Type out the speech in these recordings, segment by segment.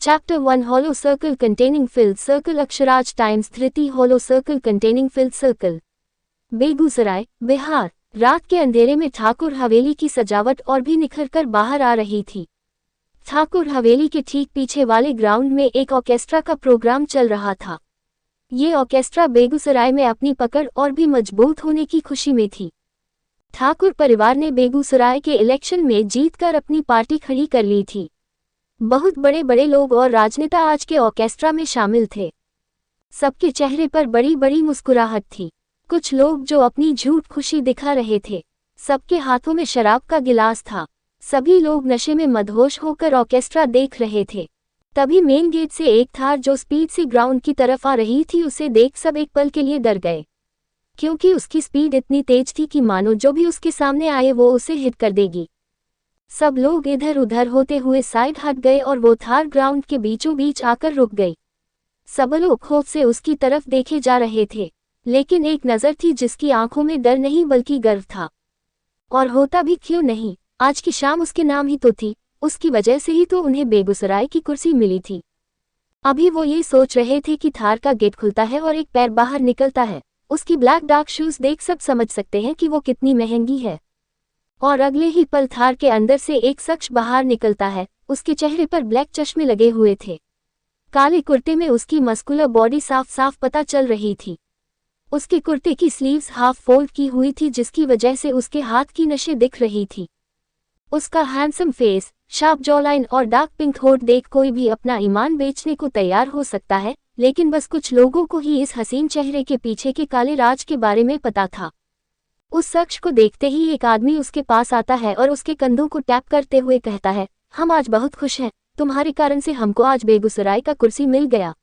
Chapter 1 Hollow Circle Containing Filled Circle Aksharaj times Dhriti Hollow Circle Containing Filled Circle। Begusarai, Bihar. रात के अंधेरे में ठाकुर हवेली की सजावट और भी निखर कर बाहर आ रही थी। ठाकुर हवेली के ठीक पीछे वाले ग्राउंड में एक ऑर्केस्ट्रा का प्रोग्राम चल रहा था। ये ऑर्केस्ट्रा बेगूसराय में अपनी पकड़ और भी मजबूत होने की खुशी में थी। ठाकुर परिवार ने बेगूसराय के इलेक्शन में जीतकर अपनी पार्टी खड़ी कर ली थी। बहुत बड़े बड़े लोग और राजनेता आज के ऑर्केस्ट्रा में शामिल थे। सबके चेहरे पर बड़ी बड़ी मुस्कुराहट थी। कुछ लोग जो अपनी झूठ खुशी दिखा रहे थे। सबके हाथों में शराब का गिलास था। सभी लोग नशे में मदहोश होकर ऑर्केस्ट्रा देख रहे थे। तभी मेन गेट से एक थार जो स्पीड से ग्राउंड की तरफ आ रही थी, उसे देख सब एक पल के लिए डर गए, क्योंकि उसकी स्पीड इतनी तेज थी कि मानो जो भी उसके सामने आए वो उसे हिट कर देगी। सब लोग इधर उधर होते हुए साइड हट गए और वो थार ग्राउंड के बीचों बीच आकर रुक गई। सब लोग खौफ से उसकी तरफ देखे जा रहे थे, लेकिन एक नज़र थी जिसकी आंखों में डर नहीं बल्कि गर्व था। और होता भी क्यों नहीं, आज की शाम उसके नाम ही तो थी, उसकी वजह से ही तो उन्हें बेगूसराय की कुर्सी मिली थी। अभी वो ये सोच रहे थे कि थार का गेट खुलता है और एक पैर बाहर निकलता है। उसकी ब्लैक डार्क शूज देख सब समझ सकते हैं कि वो कितनी महंगी है। और अगले ही पल थार के अंदर से एक शख्स बाहर निकलता है। उसके चेहरे पर ब्लैक चश्मे लगे हुए थे। काले कुर्ते में उसकी मस्कुलर बॉडी साफ साफ पता चल रही थी। उसके कुर्ते की स्लीव्स हाफ फोल्ड की हुई थी, जिसकी वजह से उसके हाथ की नसें दिख रही थी। उसका हैंडसम फेस, शार्प जॉलाइन और डार्क पिंक होठ देख कोई भी अपना ईमान बेचने को तैयार हो सकता है, लेकिन बस कुछ लोगों को ही इस हसीन चेहरे के पीछे के काले राज के बारे में पता था। उस शख्स को देखते ही एक आदमी उसके पास आता है और उसके कंधों को टैप करते हुए कहता है, हम आज बहुत खुश हैं, तुम्हारे कारण से हमको आज बेगूसराय का कुर्सी मिल गया।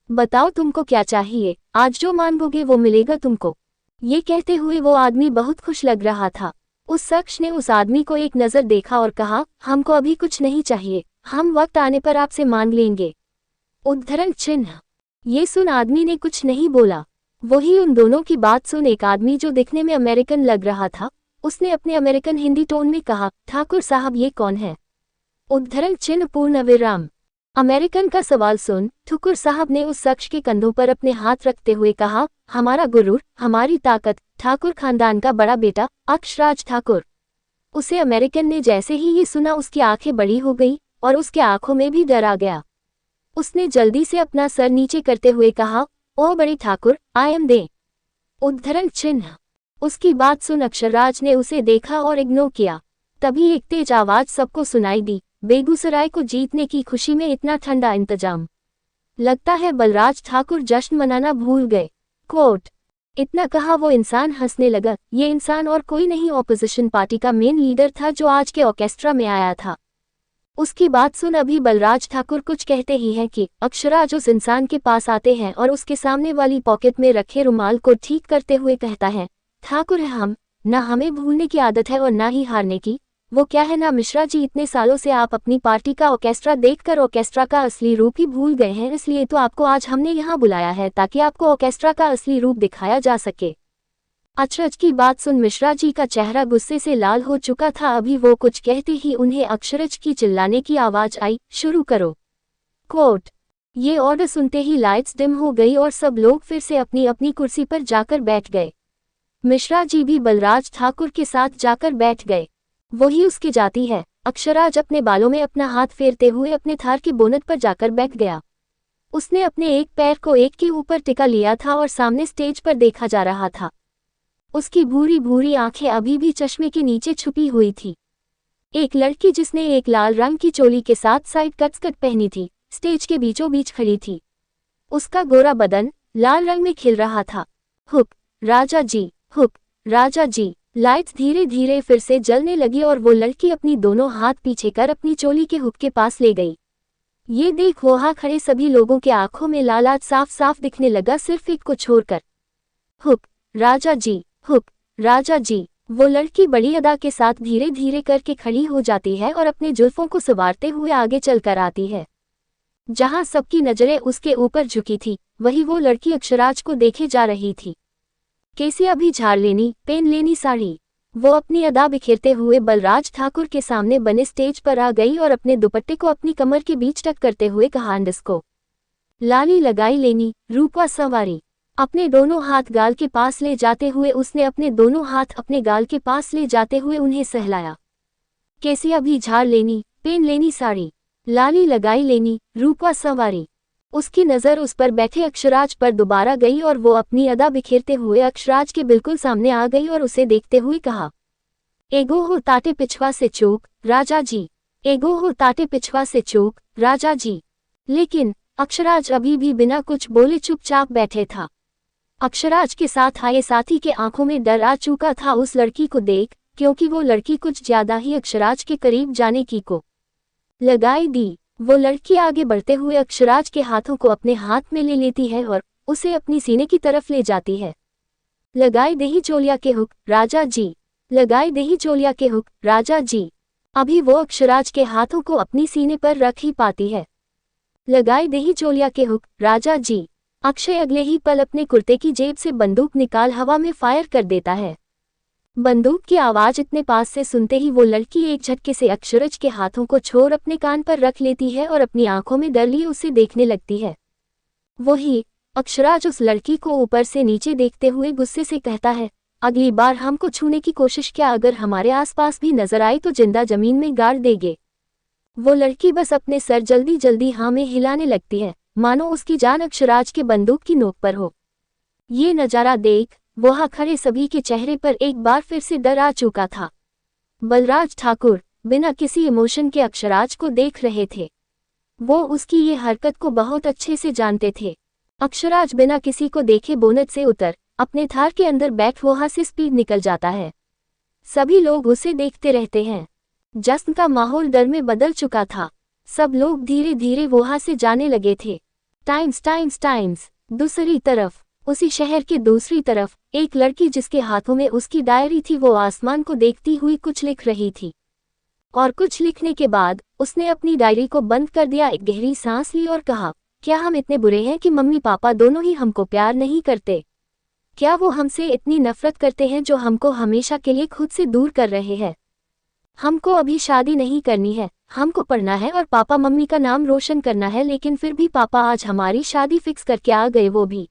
बताओ तुमको क्या चाहिए, आज जो मांगोगे वो मिलेगा तुमको। ये कहते हुए वो आदमी बहुत खुश लग रहा था। उस शख्स ने उस आदमी को एक नज़र देखा और कहा, हमको अभी कुछ नहीं चाहिए, हम वक्त आने पर आपसे मांग लेंगे। उद्धरण चिन्ह। ये सुन आदमी ने कुछ नहीं बोला। वही उन दोनों की बात सुन एक आदमी जो दिखने में अमेरिकन लग रहा था, उसने अपने अमेरिकन हिंदी टोन में कहा, ठाकुर साहब ये कौन है? उद्धरण चिन्ह पूर्ण विराम। अमेरिकन का सवाल सुन ठाकुर साहब ने उस शख्स के कंधों पर अपने हाथ रखते हुए कहा, हमारा गुरूर, हमारी ताकत, ठाकुर खानदान का बड़ा बेटा अक्षराज ठाकुर। उसे अमेरिकन ने जैसे ही ये सुना उसकी आंखें बड़ी हो गई और उसके आंखों में भी डर आ गया। उसने जल्दी से अपना सर नीचे करते हुए कहा, ओ बड़े ठाकुर, आई एम दे। उद्धरण चिन्ह। उसकी बात सुन अक्षराज ने उसे देखा और इग्नोर किया। तभी एक तेज आवाज सबको सुनाई दी, बेगूसराय को जीतने की खुशी में इतना ठंडा इंतजाम, लगता है बलराज ठाकुर जश्न मनाना भूल गए। कोट। इतना कहा वो इंसान हंसने लगा। ये इंसान और कोई नहीं, ऑपोजिशन पार्टी का मेन लीडर था जो आज के ऑर्केस्ट्रा में आया था। उसकी बात सुन अभी बलराज ठाकुर कुछ कहते ही हैं कि अक्षराज उस इंसान के पास आते हैं और उसके सामने वाली पॉकेट में रखे रुमाल को ठीक करते हुए कहता है, ठाकुर है हम, ना हमें भूलने की आदत है और ना ही हारने की। वो क्या है ना मिश्रा जी, इतने सालों से आप अपनी पार्टी का ऑर्केस्ट्रा देखकर ऑर्केस्ट्रा का असली रूप ही भूल गए हैं, इसलिए तो आपको आज हमने यहाँ बुलाया है ताकि आपको ऑर्केस्ट्रा का असली रूप दिखाया जा सके। अक्षराज की बात सुन मिश्रा जी का चेहरा गुस्से से लाल हो चुका था। अभी वो कुछ कहते ही उन्हें अक्षराज की चिल्लाने की आवाज आई, शुरू करो। कोट। ये ऑर्डर सुनते ही लाइट्स डिम हो गई और सब लोग फिर से अपनी अपनी कुर्सी पर जाकर बैठ गए। मिश्रा जी भी बलराज ठाकुर के साथ जाकर बैठ गए। वही उसकी जाति है। अक्षराज अपने बालों में अपना हाथ फेरते हुए अपने थार के बोनट पर जाकर बैठ गया। उसने अपने एक पैर को एक के ऊपर टिका लिया था और सामने स्टेज पर देखा जा रहा था। उसकी भूरी भूरी आंखें अभी भी चश्मे के नीचे छुपी हुई थी। एक लड़की जिसने एक लाल रंग की चोली के साथ साइड कट पहनी थी, स्टेज के बीचों बीच खड़ी थी। उसका गोरा बदन लाल रंग में खिल रहा था। हुक राजा जी, हुक राजा जी। लाइट्स धीरे धीरे फिर से जलने लगी और वो लड़की अपनी दोनों हाथ पीछे कर अपनी चोली के हुक के पास ले गई। ये देख वहां खड़े सभी लोगों के आंखों में लालाट साफ साफ दिखने लगा, सिर्फ एक को छोड़कर। हुक राजा जी, हुक राजा जी। वो लड़की बड़ी अदा के साथ धीरे धीरे करके खड़ी हो जाती है और अपने जुल्फों को संवारते हुए आगे चलकर आती है। जहां सबकी नजरें उसके ऊपर झुकी थी, वही वो लड़की अक्षराज को देखे जा रही थी। केसिया भी झाड़ लेनी, पेन लेनी साड़ी। वो अपनी अदा बिखेरते हुए बलराज ठाकुर के सामने बने स्टेज पर आ गई और अपने दुपट्टे को अपनी कमर के बीच टक करते हुए कहा, डिस्को लाली लगाई लेनी, रूपा सवारी। अपने दोनों हाथ गाल के पास ले जाते हुए उसने अपने दोनों हाथ अपने गाल के पास ले जाते हुए उन्हें सहलाया। केसिया भी झाड़ लेनी, पेन लेनी साड़ी, लाली लगाई लेनी, रूपा सवारी। उसकी नज़र उस पर बैठे अक्षराज पर दोबारा गई और वो अपनी अदा बिखेरते हुए अक्षराज के बिल्कुल सामने आ गई और उसे देखते हुए कहा, एगो हो ताटे पिछवा से चूक, राजा जी। एगो हो ताटे पिछवा से चूक, राजा जी। लेकिन अक्षराज अभी भी बिना कुछ बोले चुपचाप बैठे था। अक्षराज के साथ आए साथी के आंखों में डर आ चुका था उस लड़की को देख, क्योंकि वो लड़की कुछ ज्यादा ही अक्षराज के करीब जाने की को लगाई दी। वो लड़की आगे बढ़ते हुए अक्षराज के हाथों को अपने हाथ में ले लेती है और उसे अपनी सीने की तरफ ले जाती है। लगाई दही चोलिया के हुक, राजा जी। लगाई दही चोलिया के हुक, राजा जी। अभी वो अक्षराज के हाथों को अपनी सीने पर रख ही पाती है। लगाई दही चोलिया के हुक, राजा जी। अक्षय अगले ही पल अपने कुर्ते की जेब से बंदूक निकाल हवा में फायर कर देता है। बंदूक की आवाज इतने पास से सुनते ही वो लड़की एक झटके से अक्षराज के हाथों को छोड़ अपने कान पर रख लेती है और अपनी आंखों में डर लिए उसे देखने लगती है। वही अक्षराज उस लड़की को ऊपर से नीचे देखते हुए गुस्से से कहता है, अगली बार हमको छूने की कोशिश क्या, अगर हमारे आसपास भी नजर आई तो जिंदा जमीन में गाड़ देंगे। वो लड़की बस अपने सर जल्दी जल्दी हाँ में हिलाने लगती है, मानो उसकी जान अक्षराज के बंदूक की नोक पर हो। ये नजारा देख वहां खड़े सभी के चेहरे पर एक बार फिर से डर आ चुका था। बलराज ठाकुर बिना किसी इमोशन के अक्षराज को देख रहे थे। वो उसकी ये हरकत को बहुत अच्छे से जानते थे। अक्षराज बिना किसी को देखे बोनट से उतर अपने थार के अंदर बैठ वहां से स्पीड निकल जाता है। सभी लोग उसे देखते रहते हैं। जश्न का माहौल डर में बदल चुका था। सब लोग धीरे धीरे वहां से जाने लगे थे। टाइम्स दूसरी तरफ उसी शहर के दूसरी तरफ एक लड़की जिसके हाथों में उसकी डायरी थी, वो आसमान को देखती हुई कुछ लिख रही थी। और कुछ लिखने के बाद उसने अपनी डायरी को बंद कर दिया, एक गहरी सांस ली और कहा, क्या हम इतने बुरे हैं कि मम्मी पापा दोनों ही हमको प्यार नहीं करते? क्या वो हमसे इतनी नफरत करते हैं जो हमको हमेशा के लिए खुद से दूर कर रहे हैं? हमको अभी शादी नहीं करनी है, हमको पढ़ना है और पापा मम्मी का नाम रोशन करना है, लेकिन फिर भी पापा आज हमारी शादी फिक्स करके आ गए, वो भी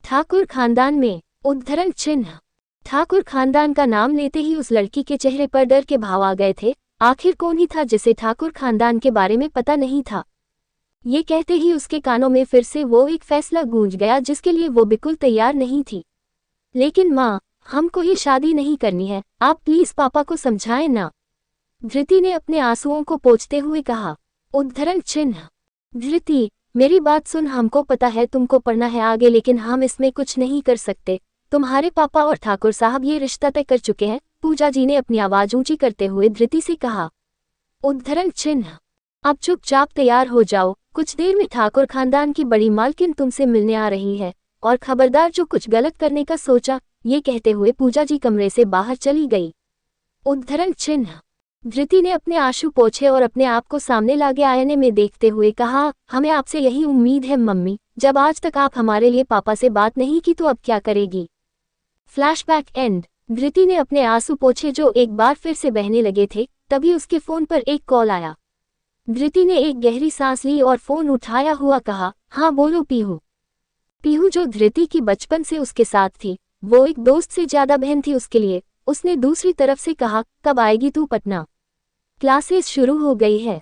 ठाकुर खानदान में। उद्धरण चिन्ह। ठाकुर खानदान का नाम लेते ही उस लड़की के चेहरे पर डर के भाव आ गए थे। आखिर कौन ही था जिसे ठाकुर खानदान के बारे में पता नहीं था? ये कहते ही उसके कानों में फिर से वो एक फैसला गूंज गया जिसके लिए वो बिल्कुल तैयार नहीं थी। लेकिन माँ, हमको ये शादी नहीं करनी है, आप प्लीज पापा को समझाएं ना। धृति ने अपने आंसुओं को पोंछते हुए कहा। उद्धरण चिन्ह। धृति, मेरी बात सुन, हमको पता है तुमको पढ़ना है आगे, लेकिन हम इसमें कुछ नहीं कर सकते। तुम्हारे पापा और ठाकुर साहब ये रिश्ता तय कर चुके हैं, पूजा जी ने अपनी आवाज ऊंची करते हुए धृति से कहा। उद्धरण चिन्ह। अब चुपचाप तैयार हो जाओ, कुछ देर में ठाकुर खानदान की बड़ी मालकिन तुमसे मिलने आ रही है, और खबरदार जो कुछ गलत करने का सोचा। ये कहते हुए पूजा जी कमरे से बाहर चली गई। उद्धरण चिन्ह। धृति ने अपने आंसू पोंछे और अपने आप को सामने लागे आईने में देखते हुए कहा, हमें आपसे यही उम्मीद है मम्मी, जब आज तक आप हमारे लिए पापा से बात नहीं की तो अब क्या करेगी? Flashback and. धृति ने अपने आंसू पोंछे जो एक बार फिर से बहने लगे थे, तभी उसके फोन पर एक कॉल आया। धृति ने एक गहरी सांस ली और फोन उठाया हुआ कहा, हाँ बोलो पीहू। पीहू जो धृति की बचपन से उसके साथ थी, वो एक दोस्त से ज्यादा बहन थी उसके लिए। उसने दूसरी तरफ से कहा, कब आएगी तू पटना? क्लासेस शुरू हो गई है,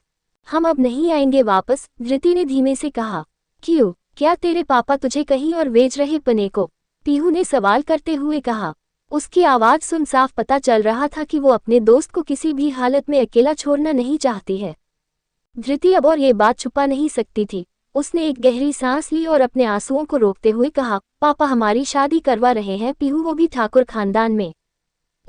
हम अब नहीं आएंगे वापस। धृति ने धीमे से कहा। क्यों, क्या तेरे पापा तुझे कहीं और भेज रहे पने को? पीहू ने सवाल करते हुए कहा। उसकी आवाज सुन साफ पता चल रहा था कि वो अपने दोस्त को किसी भी हालत में अकेला छोड़ना नहीं चाहती है। धृति अब और ये बात छुपा नहीं सकती थी। उसने एक गहरी सांस ली और अपने आंसुओं को रोकते हुए कहा, पापा हमारी शादी करवा रहे हैं पीहू, वो भी ठाकुर खानदान में।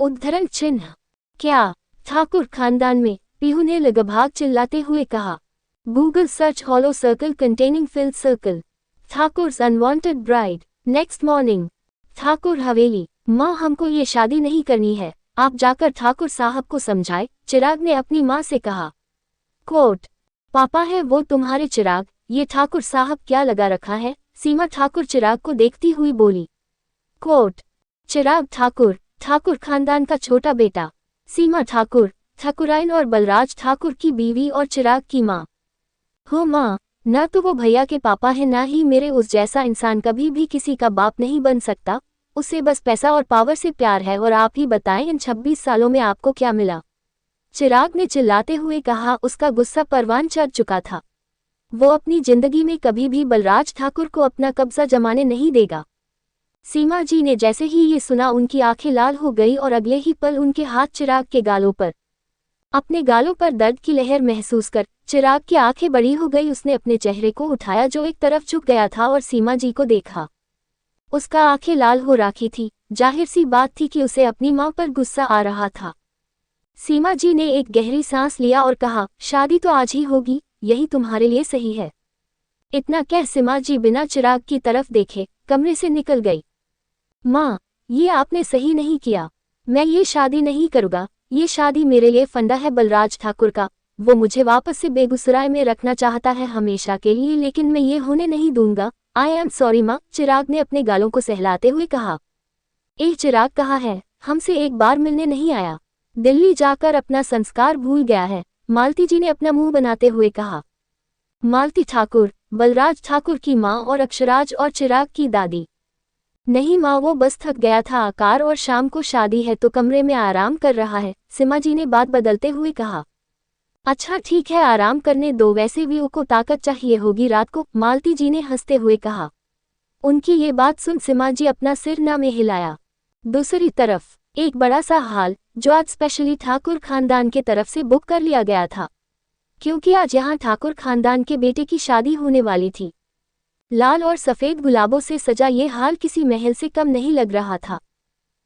उद्धरण चिन्ह। क्या, ठाकुर खानदान में? पीहू ने लगभग चिल्लाते हुए कहा। Google search hollow circle containing filled circle, Thakur's unwanted bride. Next morning. Thakur Haveli. माँ, हमको ये शादी नहीं करनी है, आप जाकर ठाकुर साहब को समझाए, चिराग ने अपनी माँ से कहा। कोट। पापा है वो तुम्हारे चिराग, ये ठाकुर साहब क्या लगा रखा है? सीमा ठाकुर चिराग को देखती हुई बोली। कोट। चिराग ठाकुर, ठाकुर खानदान का छोटा बेटा। सीमा ठाकुर, ठाकुराइन और बलराज ठाकुर की बीवी और चिराग की माँ। हो माँ, न तो वो भैया के पापा हैं ना ही मेरे उस जैसा इंसान कभी भी किसी का बाप नहीं बन सकता। उसे बस पैसा और पावर से प्यार है। और आप ही बताएं इन 26 सालों में आपको क्या मिला? चिराग ने चिल्लाते हुए कहा। उसका गुस्सा परवान चढ़ चुका था। वो अपनी जिंदगी में कभी भी बलराज ठाकुर को अपना कब्जा जमाने नहीं देगा। सीमा जी ने जैसे ही ये सुना उनकी आंखें लाल हो गई और अगले ही पल उनके हाथ चिराग के गालों पर। अपने गालों पर दर्द की लहर महसूस कर चिराग की आंखें बड़ी हो गई। उसने अपने चेहरे को उठाया जो एक तरफ झुक गया था और सीमा जी को देखा। उसका आंखें लाल हो रखी थी। जाहिर सी बात थी कि उसे अपनी मां पर गुस्सा आ रहा था। सीमा जी ने एक गहरी सांस लिया और कहा, शादी तो आज ही होगी, यही तुम्हारे लिए सही है। इतना कह सीमा जी बिना चिराग की तरफ देखे कमरे से निकल गई। माँ, ये आपने सही नहीं किया। मैं ये शादी नहीं करूँगा। ये शादी मेरे लिए फंडा है बलराज ठाकुर का। वो मुझे वापस से बेगूसराय में रखना चाहता है हमेशा के लिए, लेकिन मैं ये होने नहीं दूंगा। आई एम सॉरी माँ, चिराग ने अपने गालों को सहलाते हुए कहा। चिराग कहाँ है? हमसे एक बार मिलने नहीं आया। दिल्ली जाकर अपना संस्कार भूल गया है, मालती जी ने अपना मुंह बनाते हुए कहा। मालती ठाकुर, बलराज ठाकुर की माँ और अक्षराज और चिराग की दादी। नहीं माँ, वो बस थक गया था आकार, और शाम को शादी है तो कमरे में आराम कर रहा है, सीमा जी ने बात बदलते हुए कहा। अच्छा ठीक है, आराम करने दो, वैसे भी उसको ताकत चाहिए होगी रात को, मालती जी ने हंसते हुए कहा। उनकी ये बात सुन सीमा जी अपना सिर ना में हिलाया। दूसरी तरफ एक बड़ा सा हाल जो आज स्पेशली ठाकुर खानदान के तरफ से बुक कर लिया गया था, क्योंकि आज यहाँ ठाकुर खानदान के बेटे की शादी होने वाली थी। लाल और सफ़ेद गुलाबों से सजा ये हाल किसी महल से कम नहीं लग रहा था।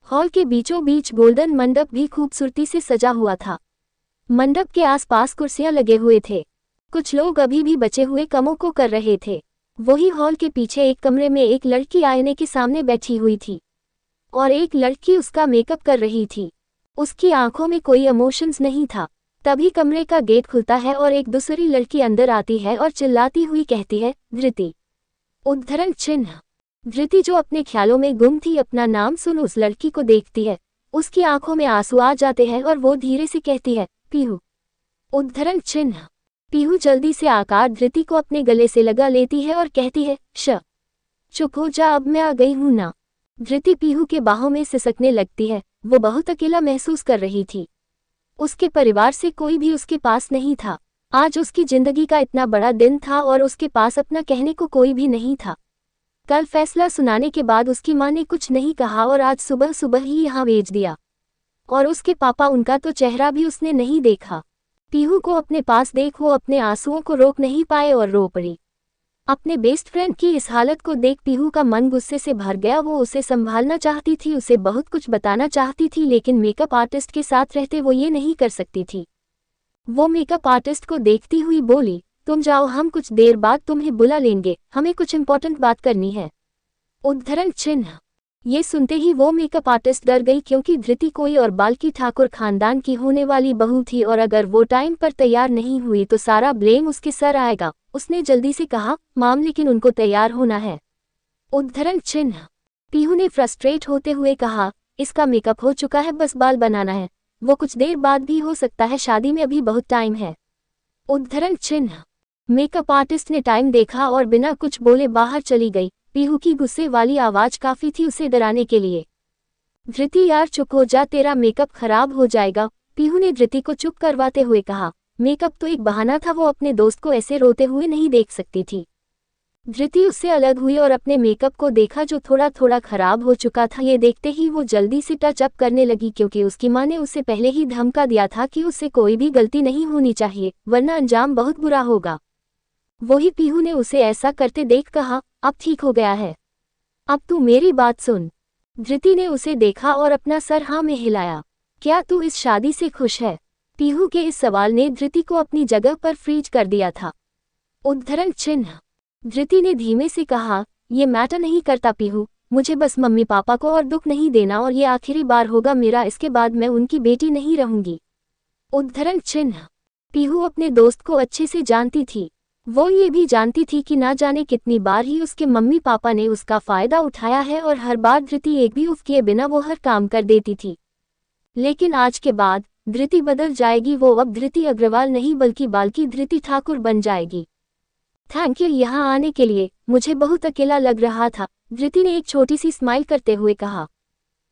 हॉल के बीचों बीच गोल्डन मंडप भी खूबसूरती से सजा हुआ था। मंडप के आसपास कुर्सियां लगे हुए थे। कुछ लोग अभी भी बचे हुए कामों को कर रहे थे। वही हॉल के पीछे एक कमरे में एक लड़की आईने के सामने बैठी हुई थी और एक लड़की उसका मेकअप कर रही थी। उसकी आंखों में कोई इमोशंस नहीं था। तभी कमरे का गेट खुलता है और एक दूसरी लड़की अंदर आती है और चिल्लाती हुई कहती है, धृति। उद्धरण चिन्ह। धृति जो अपने ख्यालों में गुम थी अपना नाम सुन उस लड़की को देखती है। उसकी आंखों में आंसू आ जाते हैं और वो धीरे से कहती है, पीहू। उद्धरण चिन्ह। पीहू जल्दी से आकार धृति को अपने गले से लगा लेती है और कहती है, चुप हो जा, अब मैं आ गई हूं ना। धृति पीहू के बाहों में सिसकने लगती है। वो बहुत अकेला महसूस कर रही थी। उसके परिवार से कोई भी उसके पास नहीं था। आज उसकी जिंदगी का इतना बड़ा दिन था और उसके पास अपना कहने को कोई भी नहीं था। कल फैसला सुनाने के बाद उसकी मां ने कुछ नहीं कहा और आज सुबह सुबह ही यहाँ भेज दिया। और उसके पापा, उनका तो चेहरा भी उसने नहीं देखा। पीहू को अपने पास देख वो अपने आंसुओं को रोक नहीं पाए और रो पड़ी। अपने बेस्ट फ्रेंड की इस हालत को देख पीहू का मन गुस्से से भर गया। वो उसे संभालना चाहती थी, उसे बहुत कुछ बताना चाहती थी, लेकिन मेकअप आर्टिस्ट के साथ रहते वो ये नहीं कर सकती थी। वो मेकअप आर्टिस्ट को देखती हुई बोली, तुम जाओ, हम कुछ देर बाद तुम्हें बुला लेंगे, हमें कुछ इंपॉर्टेंट बात करनी है। उद्धरण चिन्ह। ये सुनते ही वो मेकअप आर्टिस्ट डर गई, क्योंकि धृति कोई और बाल्की ठाकुर खानदान की होने वाली बहू थी और अगर वो टाइम पर तैयार नहीं हुई तो सारा ब्लेम उसके सर आएगा। उसने जल्दी से कहा, माम लेकिन उनको तैयार होना है। उद्धरण चिन्ह। पीहू ने फ्रस्ट्रेट होते हुए कहा, इसका मेकअप हो चुका है, बस बाल बनाना है। वो कुछ देर बाद भी हो सकता है, शादी में अभी बहुत टाइम है। उद्धरण चिन्ह। मेकअप आर्टिस्ट ने टाइम देखा और बिना कुछ बोले बाहर चली गई। पीहू की गुस्से वाली आवाज काफी थी उसे डराने के लिए। धृति यार चुप हो जा, तेरा मेकअप खराब हो जाएगा, पीहू ने धृति को चुप करवाते हुए कहा। मेकअप तो एक बहाना था, वो अपने दोस्त को ऐसे रोते हुए नहीं देख सकती थी। धृति उससे अलग हुई और अपने मेकअप को देखा जो थोड़ा थोड़ा खराब हो चुका था। ये देखते ही वो जल्दी से टच अप करने लगी, क्योंकि उसकी मां ने उसे पहले ही धमका दिया था कि उससे कोई भी गलती नहीं होनी चाहिए, वरना अंजाम बहुत बुरा होगा। वही पीहू ने उसे ऐसा करते देख कहा, अब ठीक हो गया है, अब तू मेरी बात सुन। धृति ने उसे देखा और अपना सर हाँ में हिलाया। क्या तू इस शादी से खुश है? पीहू के इस सवाल ने धृति को अपनी जगह पर फ्रीज कर दिया था। उद्धरण चिन्ह। धृति ने धीमे से कहा, ये मैटर नहीं करता पीहू, मुझे बस मम्मी पापा को और दुख नहीं देना और ये आखिरी बार होगा मेरा, इसके बाद मैं उनकी बेटी नहीं रहूंगी। उद्धरण चिन्ह। पीहू अपने दोस्त को अच्छे से जानती थी। वो ये भी जानती थी कि ना जाने कितनी बार ही उसके मम्मी पापा ने उसका फायदा उठाया है और हर बार धृति एक भी उफ किए बिना वो हर काम कर देती थी। लेकिन आज के बाद धृति बदल जाएगी, वो अब धृति अग्रवाल नहीं बल्कि बाल्की धृति ठाकुर बन जाएगी। थैंक यू यहाँ आने के लिए, मुझे बहुत अकेला लग रहा था, धृति ने एक छोटी सी स्माइल करते हुए कहा।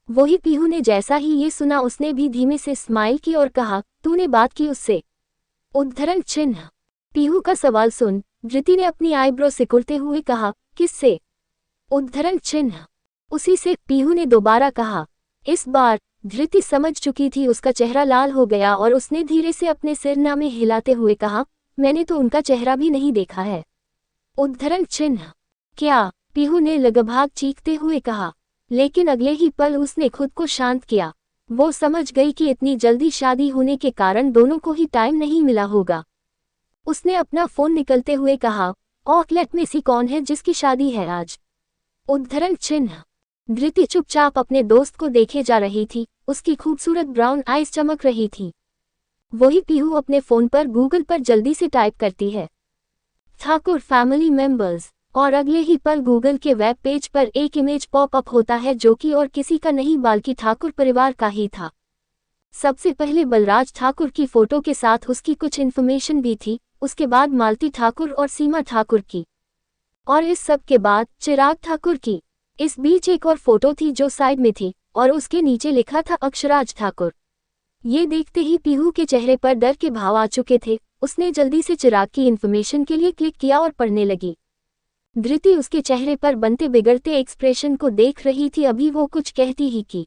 वही पीहू ने जैसा ही ये सुना उसने भी धीमे से स्माइल की और कहा, तूने बात की उससे? उद्धरण चिन्ह। पीहू का सवाल सुन धृति ने अपनी आईब्रो सिकुड़ते हुए कहा, किससे? उद्धरण चिन्ह। उसी से, पीहू ने दोबारा कहा। इस बार धृति समझ चुकी थी, उसका चेहरा लाल हो गया और उसने धीरे से अपने सिर में हिलाते हुए कहा, मैंने तो उनका चेहरा भी नहीं देखा है। उद्धरण चिन्ह। क्या? पीहू ने लगभग चीखते हुए कहा। लेकिन अगले ही पल उसने खुद को शांत किया। वो समझ गई कि इतनी जल्दी शादी होने के कारण दोनों को ही टाइम नहीं मिला होगा। उसने अपना फोन निकलते हुए कहा, ऑकलेट में सी कौन है जिसकी शादी है आज? उद्धरण चिन्ह। धृति चुपचाप अपने दोस्त को देखे जा रही थी, उसकी खूबसूरत ब्राउन आईज चमक रही थी। वही पीहू अपने फोन पर गूगल पर जल्दी से टाइप करती है, ठाकुर फैमिली मेंबर्स, और अगले ही पल गूगल के वेब पेज पर एक इमेज पॉप अप होता है जो कि और किसी का नहीं बल्कि ठाकुर परिवार का ही था। सबसे पहले बलराज ठाकुर की फोटो के साथ उसकी कुछ इन्फॉर्मेशन भी थी, उसके बाद मालती ठाकुर और सीमा ठाकुर की, और इस सब के बाद चिराग ठाकुर की। इस बीच एक और फोटो थी जो साइड में थी और उसके नीचे लिखा था अक्षराज ठाकुर। ये देखते ही पीहू के चेहरे पर डर के भाव आ चुके थे। उसने जल्दी से चिराग की इन्फॉर्मेशन के लिए क्लिक किया और पढ़ने लगी। धृति उसके चेहरे पर बनते बिगड़ते एक्सप्रेशन को देख रही थी, अभी वो कुछ कहती ही की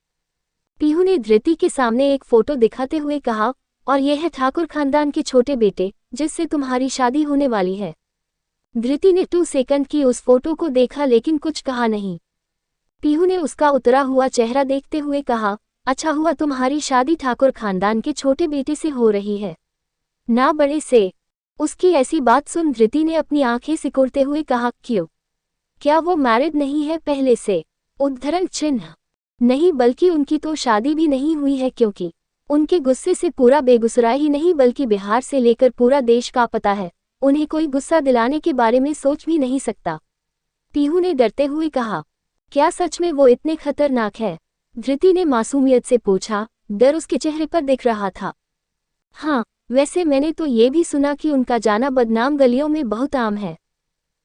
पीहू ने धृति के सामने एक फोटो दिखाते हुए कहा, और यह है ठाकुर खानदान के छोटे बेटे जिससे तुम्हारी शादी होने वाली है। धृति ने 2 सेकंड की उस फोटो को देखा लेकिन कुछ कहा नहीं। पीहू ने उसका उतरा हुआ चेहरा देखते हुए कहा, अच्छा हुआ तुम्हारी शादी ठाकुर खानदान के छोटे बेटे से हो रही है, ना बड़े से। उसकी ऐसी बात सुन धृति ने अपनी आंखें सिकुड़ते हुए कहा, क्यों? क्या वो मैरिड नहीं है पहले से? उद्धरण चिन्ह। नहीं, बल्कि उनकी तो शादी भी नहीं हुई है, क्योंकि उनके गुस्से से पूरा बेगूसराय ही नहीं बल्कि बिहार से लेकर पूरा देश का पता है। उन्हें कोई गुस्सा दिलाने के बारे में सोच भी नहीं सकता। पीहू ने डरते हुए कहा, क्या सच में वो इतने खतरनाक है? धृति ने मासूमियत से पूछा, डर उसके चेहरे पर दिख रहा था। हाँ, वैसे मैंने तो ये भी सुना कि उनका जाना बदनाम गलियों में बहुत आम है।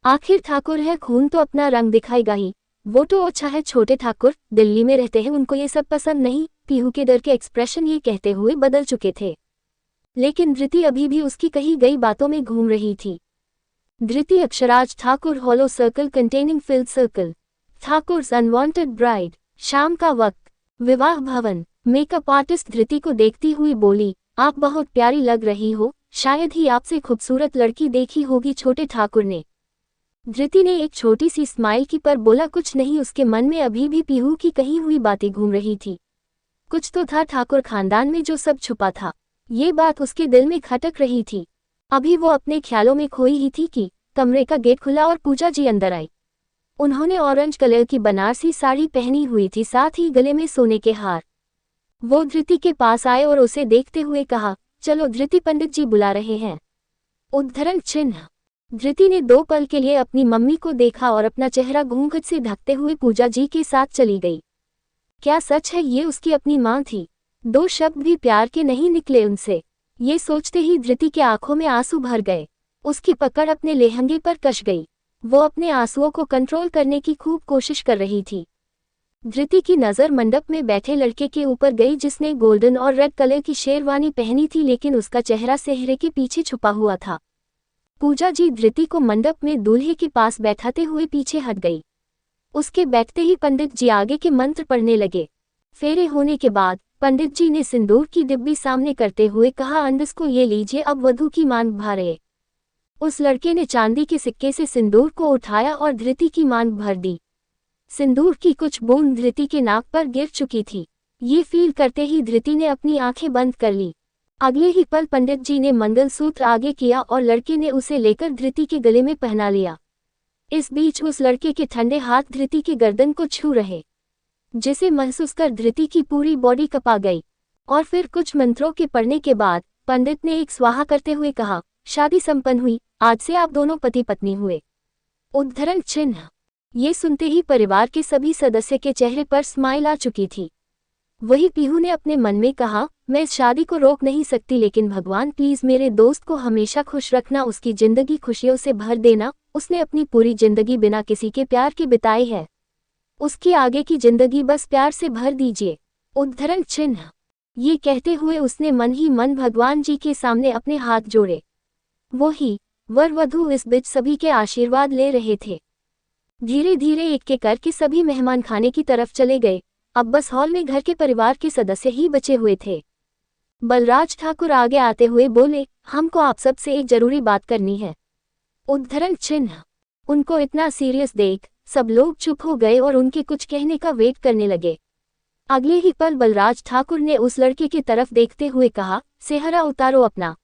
आखिर ठाकुर है, खून तो अपना रंग दिखाएगा ही। वो तो अच्छा है, छोटे ठाकुर दिल्ली में रहते हैं, उनको ये सब पसंद नहीं। पीहू के डर के एक्सप्रेशन ये कहते हुए बदल चुके थे, लेकिन धृति अभी भी उसकी कही गई बातों में घूम रही थी। Dhriti Aksharaj Thakur hollow circle containing filled circle, Thakur's unwanted bride. शाम का वक्त, विवाह भवन। मेकअप आर्टिस्ट धृति को देखती हुई बोली, आप बहुत प्यारी लग रही हो, शायद ही आपसे खूबसूरत लड़की देखी होगी छोटे ठाकुर ने। धृति ने एक छोटी सी स्माइल की पर बोला कुछ नहीं। उसके मन में अभी भी पीहू की कही हुई बातें घूम रही थी। कुछ तो था ठाकुर खानदान में जो सब छुपा था, ये बात उसके दिल में खटक रही थी। अभी वो अपने ख्यालों में खोई ही थी कि कमरे का गेट खुला और पूजा जी अंदर आई। उन्होंने ऑरेंज कलर की बनारसी साड़ी पहनी हुई थी, साथ ही गले में सोने के हार। वो धृति के पास आए और उसे देखते हुए कहा, चलो धृति, पंडित जी बुला रहे हैं। उद्धरण चिन्ह। धृति ने 2 पल के लिए अपनी मम्मी को देखा और अपना चेहरा घूंघट से ढकते हुए पूजा जी के साथ चली गई। क्या सच है ये उसकी अपनी मां थी? 2 शब्द भी प्यार के नहीं निकले उनसे। ये सोचते ही धृति के आंखों में आंसू भर गए। उसकी पकड़ अपने लहंगे पर कस गई। वो अपने आंसुओं को कंट्रोल करने की खूब कोशिश कर रही थी। धृति की नज़र मंडप में बैठे लड़के के ऊपर गई जिसने गोल्डन और रेड कलर की शेरवानी पहनी थी, लेकिन उसका चेहरा सेहरे के पीछे छुपा हुआ था। पूजा जी धृति को मंडप में दूल्हे के पास बैठाते हुए पीछे हट गई। उसके बैठते ही पंडित जी आगे के मंत्र पढ़ने लगे। फेरे होने के बाद पंडित जी ने सिंदूर की डिब्बी सामने करते हुए कहा, अंदस को ये लीजिए, अब वधू की मांग भरे। उस लड़के ने चांदी के सिक्के से सिंदूर को उठाया और धृति की मांग भर दी। सिंदूर की कुछ बूंद धृति के नाक पर गिर चुकी थी। ये फील करते ही धृति ने अपनी आंखें बंद कर ली। अगले ही पल पंडित जी ने मंगलसूत्र आगे किया और लड़के ने उसे लेकर धृति के गले में पहना लिया। इस बीच उस लड़के के ठंडे हाथ धृति की गर्दन को छू रहे, जिसे महसूस कर धृति की पूरी बॉडी कपा गई। और फिर कुछ मंत्रों के पढ़ने के बाद पंडित ने एक स्वाहा करते हुए कहा, शादी संपन्न हुई, आज से आप दोनों पति पत्नी हुए। उद्धरण चिन्ह। ये सुनते ही परिवार के सभी सदस्य के चेहरे पर स्माइल आ चुकी थी। वही पीहू ने अपने मन में कहा, मैं इस शादी को रोक नहीं सकती, लेकिन भगवान प्लीज मेरे दोस्त को हमेशा खुश रखना, उसकी जिंदगी खुशियों से भर देना। उसने अपनी पूरी जिंदगी बिना किसी के प्यार के बिताई है, उसकी आगे की जिंदगी बस प्यार से भर दीजिए। उद्धरण चिन्ह। ये कहते हुए उसने मन ही मन भगवान जी के सामने अपने हाथ जोड़े। वो ही वर वधू इस बीच सभी के आशीर्वाद ले रहे थे। धीरे धीरे एक एक करके सभी मेहमान खाने की तरफ चले गए। अब बस हॉल में घर के परिवार के सदस्य ही बचे हुए थे। बलराज ठाकुर आगे आते हुए बोले, हमको आप सब से एक जरूरी बात करनी है। उद्धरण चिन्ह। उनको इतना सीरियस देख सब लोग चुप हो गए और उनके कुछ कहने का वेट करने लगे। अगले ही पल बलराज ठाकुर ने उस लड़के की तरफ देखते हुए कहा, सेहरा उतारो अपना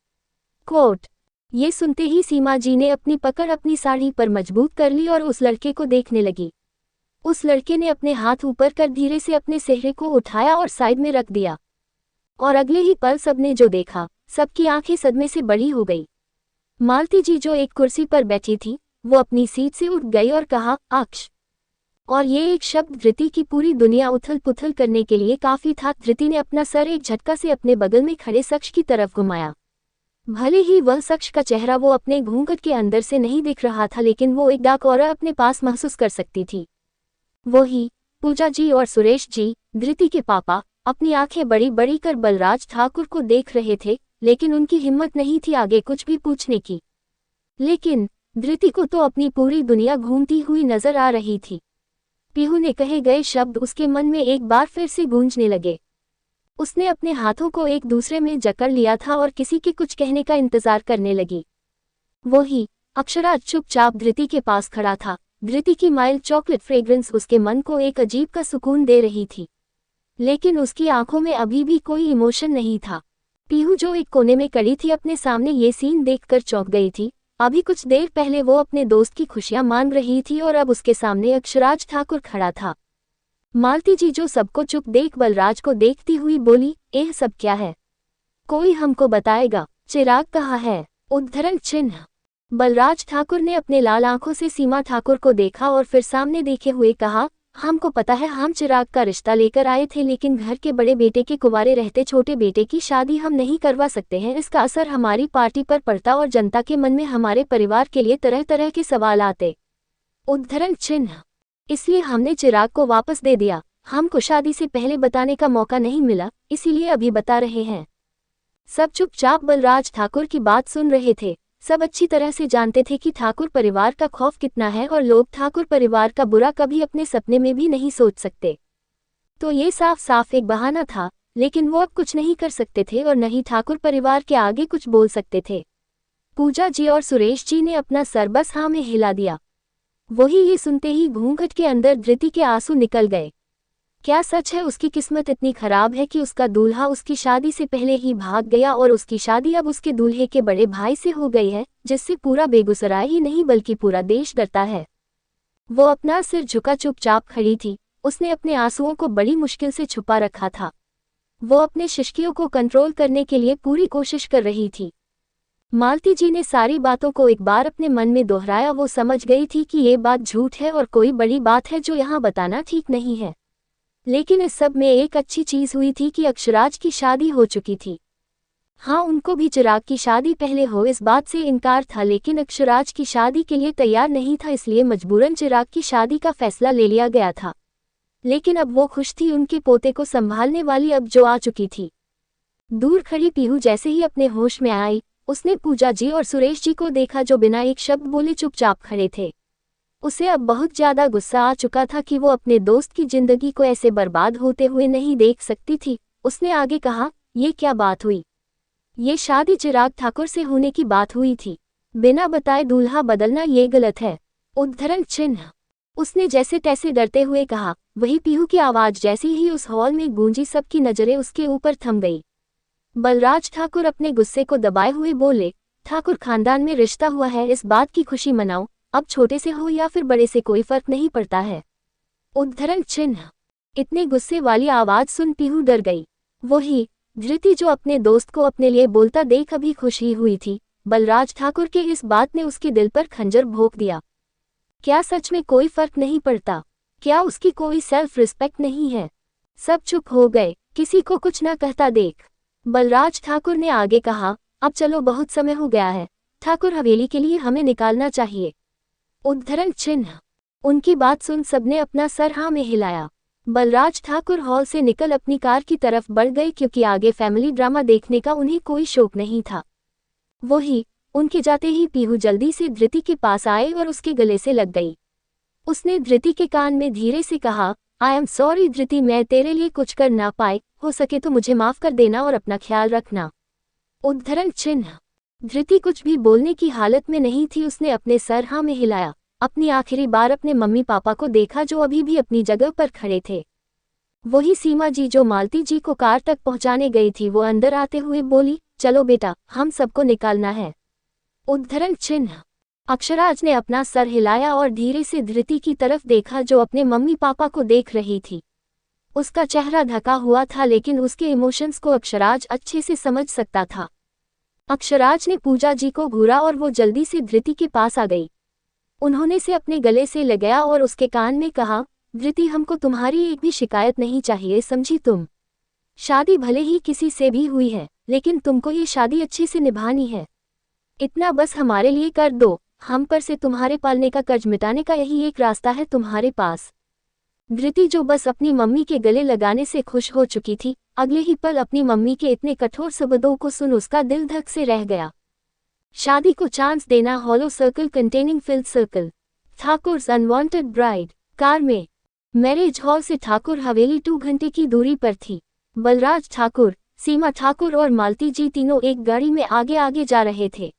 कोट। ये सुनते ही सीमा जी ने अपनी पकड़ अपनी साड़ी पर मजबूत कर ली और उस लड़के को देखने लगी। उस लड़के ने अपने हाथ ऊपर कर धीरे से अपने सेहरे को उठाया और साइड में रख दिया, और अगले ही पल सबने जो देखा, सबकी आंखें सदमे से बड़ी हो गई। मालती जी जो एक कुर्सी पर बैठी थी, वो अपनी सीट से उठ गई और कहा, अक्ष। और ये एक शब्द धृति की पूरी दुनिया उथल पुथल करने के लिए काफी था। धृति ने अपना सर एक झटका से अपने बगल में खड़े शख्स की तरफ घुमाया। भले ही वह शख्स का चेहरा वो अपने घूंघट के अंदर से नहीं दिख रहा था, लेकिन वो एक डाक और अपने पास महसूस कर सकती थी। वही पूजा जी और सुरेश जी, धृति के पापा, अपनी आंखें बड़ी बड़ी कर बलराज ठाकुर को देख रहे थे, लेकिन उनकी हिम्मत नहीं थी आगे कुछ भी पूछने की। लेकिन धृति को तो अपनी पूरी दुनिया घूमती हुई नजर आ रही थी। पीहू ने कहे गए शब्द उसके मन में एक बार फिर से गूंजने लगे। उसने अपने हाथों को एक दूसरे में जकड़ लिया था और किसी के कुछ कहने का इंतजार करने लगी। वही अक्षराज चुपचाप धृति के पास खड़ा था। धृति की माइल्ड चॉकलेट फ्रेग्रेंस उसके मन को एक अजीब का सुकून दे रही थी, लेकिन उसकी आंखों में अभी भी कोई इमोशन नहीं था। पीहू जो एक कोने में खड़ी थी, अपने सामने ये सीन देखकर चौंक गई थी। अभी कुछ देर पहले वो अपने दोस्त की खुशियां मान रही थी और अब उसके सामने अक्षराज ठाकुर खड़ा था। मालती जी जो सबको चुप देख बलराज को देखती हुई बोली, यह सब क्या है? कोई हमको बताएगा? चिराग कहाँ है? उद्धरण चिन्ह। बलराज ठाकुर ने अपने लाल आंखों से सीमा ठाकुर को देखा और फिर सामने देखे हुए कहा, हमको पता है, हम चिराग का रिश्ता लेकर आए थे, लेकिन घर के बड़े बेटे के कुंवारे रहते छोटे बेटे की शादी हम नहीं करवा सकते हैं। इसका असर हमारी पार्टी पर पड़ता और जनता के मन में हमारे परिवार के लिए तरह तरह के सवाल आते। उद्धरण चिन्ह। इसलिए हमने चिराग को वापस दे दिया। हमको शादी से पहले बताने का मौका नहीं मिला, इसीलिए अभी बता रहे हैं। सब चुपचाप बलराज ठाकुर की बात सुन रहे थे। सब अच्छी तरह से जानते थे कि ठाकुर परिवार का खौफ कितना है और लोग ठाकुर परिवार का बुरा कभी अपने सपने में भी नहीं सोच सकते। तो ये साफ साफ एक बहाना था, लेकिन वो अब कुछ नहीं कर सकते थे और न ही ठाकुर परिवार के आगे कुछ बोल सकते थे। पूजा जी और सुरेश जी ने अपना सर बस हाँ में हिला दिया। वही ये सुनते ही घूंघट के अंदर धृति के आंसू निकल गए। क्या सच है उसकी किस्मत इतनी खराब है कि उसका दूल्हा उसकी शादी से पहले ही भाग गया और उसकी शादी अब उसके दूल्हे के बड़े भाई से हो गई है, जिससे पूरा बेगूसराय ही नहीं बल्कि पूरा देश डरता है। वो अपना सिर झुका चुपचाप खड़ी थी। उसने अपने आंसुओं को बड़ी मुश्किल से छुपा रखा था। वो अपने शिश्कियों को कंट्रोल करने के लिए पूरी कोशिश कर रही थी। मालती जी ने सारी बातों को एक बार अपने मन में दोहराया। वो समझ गई थी कि ये बात झूठ है और कोई बड़ी बात है जो यहाँ बताना ठीक नहीं है। लेकिन इस सब में एक अच्छी चीज हुई थी कि अक्षराज की शादी हो चुकी थी। हाँ, उनको भी चिराग की शादी पहले हो इस बात से इनकार था, लेकिन अक्षराज की शादी के लिए तैयार नहीं था, इसलिए मजबूरन चिराग की शादी का फैसला ले लिया गया था। लेकिन अब वो खुश थी, उनके पोते को संभालने वाली अब जो आ चुकी थी। दूर खड़ी पीहू जैसे ही अपने होश में आई, उसने पूजा जी और सुरेश जी को देखा जो बिना एक शब्द बोले चुपचाप खड़े थे। उसे अब बहुत ज्यादा गुस्सा आ चुका था कि वो अपने दोस्त की जिंदगी को ऐसे बर्बाद होते हुए नहीं देख सकती थी। उसने आगे कहा, ये क्या बात हुई? ये शादी चिराग ठाकुर से होने की बात हुई थी। बिना बताए दूल्हा बदलना ये गलत है। उद्धरण चिन्ह। उसने जैसे तैसे डरते हुए कहा। वही पीहू की आवाज जैसी ही उस हॉल में गूंजी, सबकी नजरें उसके ऊपर थम गई। बलराज ठाकुर अपने गुस्से को दबाए हुए बोले, ठाकुर खानदान में रिश्ता हुआ है, इस बात की खुशी मनाओ। अब छोटे से हो या फिर बड़े से कोई फर्क नहीं पड़ता है। उद्धरण चिन्ह। इतने गुस्से वाली आवाज सुन पीहू डर गई। वही धृति जो अपने दोस्त को अपने लिए बोलता देख अभी खुश ही हुई थी, बलराज ठाकुर के इस बात ने उसके दिल पर खंजर भोंक दिया। क्या सच में कोई फर्क नहीं पड़ता? क्या उसकी कोई सेल्फ रिस्पेक्ट नहीं है? सब चुप हो गए, किसी को कुछ न कहता देख बलराज ठाकुर ने आगे कहा, अब चलो, बहुत समय हो गया है, ठाकुर हवेली के लिए हमें निकालना चाहिए। उद्धरण चिन्ह। उनकी बात सुन सबने अपना सर हाँ में हिलाया। बलराज ठाकुर हॉल से निकल अपनी कार की तरफ बढ़ गए क्योंकि आगे फैमिली ड्रामा देखने का उन्हें कोई शौक नहीं था। वही उनके जाते ही पीहू जल्दी से धृति के पास आए और उसके गले से लग गई। उसने धृति के कान में धीरे से कहा, आई एम सॉरी धृति, मैं तेरे लिए कुछ कर ना पाए, हो सके तो मुझे माफ कर देना और अपना ख्याल रखना। उद्धरण चिन्ह। धृति कुछ भी बोलने की हालत में नहीं थी। उसने अपने सर हाँ में हिलाया। अपनी आखिरी बार अपने मम्मी पापा को देखा जो अभी भी अपनी जगह पर खड़े थे। वही सीमा जी जो मालती जी को कार तक पहुंचाने गई थी, वो अंदर आते हुए बोली, चलो बेटा, हम सबको निकालना है। उद्धरण चिन्ह। अक्षराज ने अपना सर हिलाया और धीरे से धृति की तरफ देखा जो अपने मम्मी पापा को देख रही थी। उसका चेहरा ढका हुआ था लेकिन उसके इमोशंस को अक्षराज अच्छे से समझ सकता था। अक्षराज ने पूजा जी को घूरा और वो जल्दी से धृति के पास आ गई। उन्होंने से अपने गले से लगाया और उसके कान में कहा, धृति, हमको तुम्हारी एक भी शिकायत नहीं चाहिए, समझी तुम? शादी भले ही किसी से भी हुई है, लेकिन तुमको ये शादी अच्छे से निभानी है। इतना बस हमारे लिए कर दो। हम पर से तुम्हारे पालने का कर्ज मिटाने का यही एक रास्ता है तुम्हारे पास। धृति जो बस अपनी मम्मी के गले लगाने से खुश हो चुकी थी, अगले ही पल अपनी मम्मी के इतने कठोर शब्दों को सुन उसका दिल धक से रह गया। शादी को चांस देना। Hollow circle containing filled circle. Thakur's unwanted bride. Car में। मैरिज हॉल से ठाकुर हवेली 2 घंटे की दूरी पर थी। बलराज ठाकुर, सीमा ठाकुर और मालती जी तीनों एक गाड़ी में आगे आगे जा रहे थे।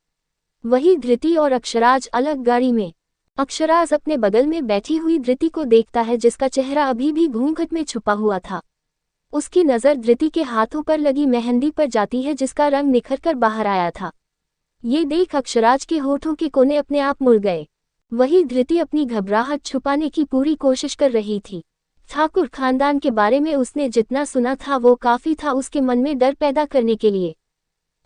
वही धृति और अक्षराज अलग गाड़ी में। अक्षराज अपने बगल में बैठी हुई धृति को देखता है जिसका चेहरा अभी भी घूंघट में छुपा हुआ था। उसकी नज़र धृति के हाथों पर लगी मेहंदी पर जाती है जिसका रंग निखर कर बाहर आया था। ये देख अक्षराज के होठों के कोने अपने आप मुड़ गए। वही धृति अपनी घबराहट छुपाने की पूरी कोशिश कर रही थी। ठाकुर खानदान के बारे में उसने जितना सुना था वो काफी था उसके मन में डर पैदा करने के लिए।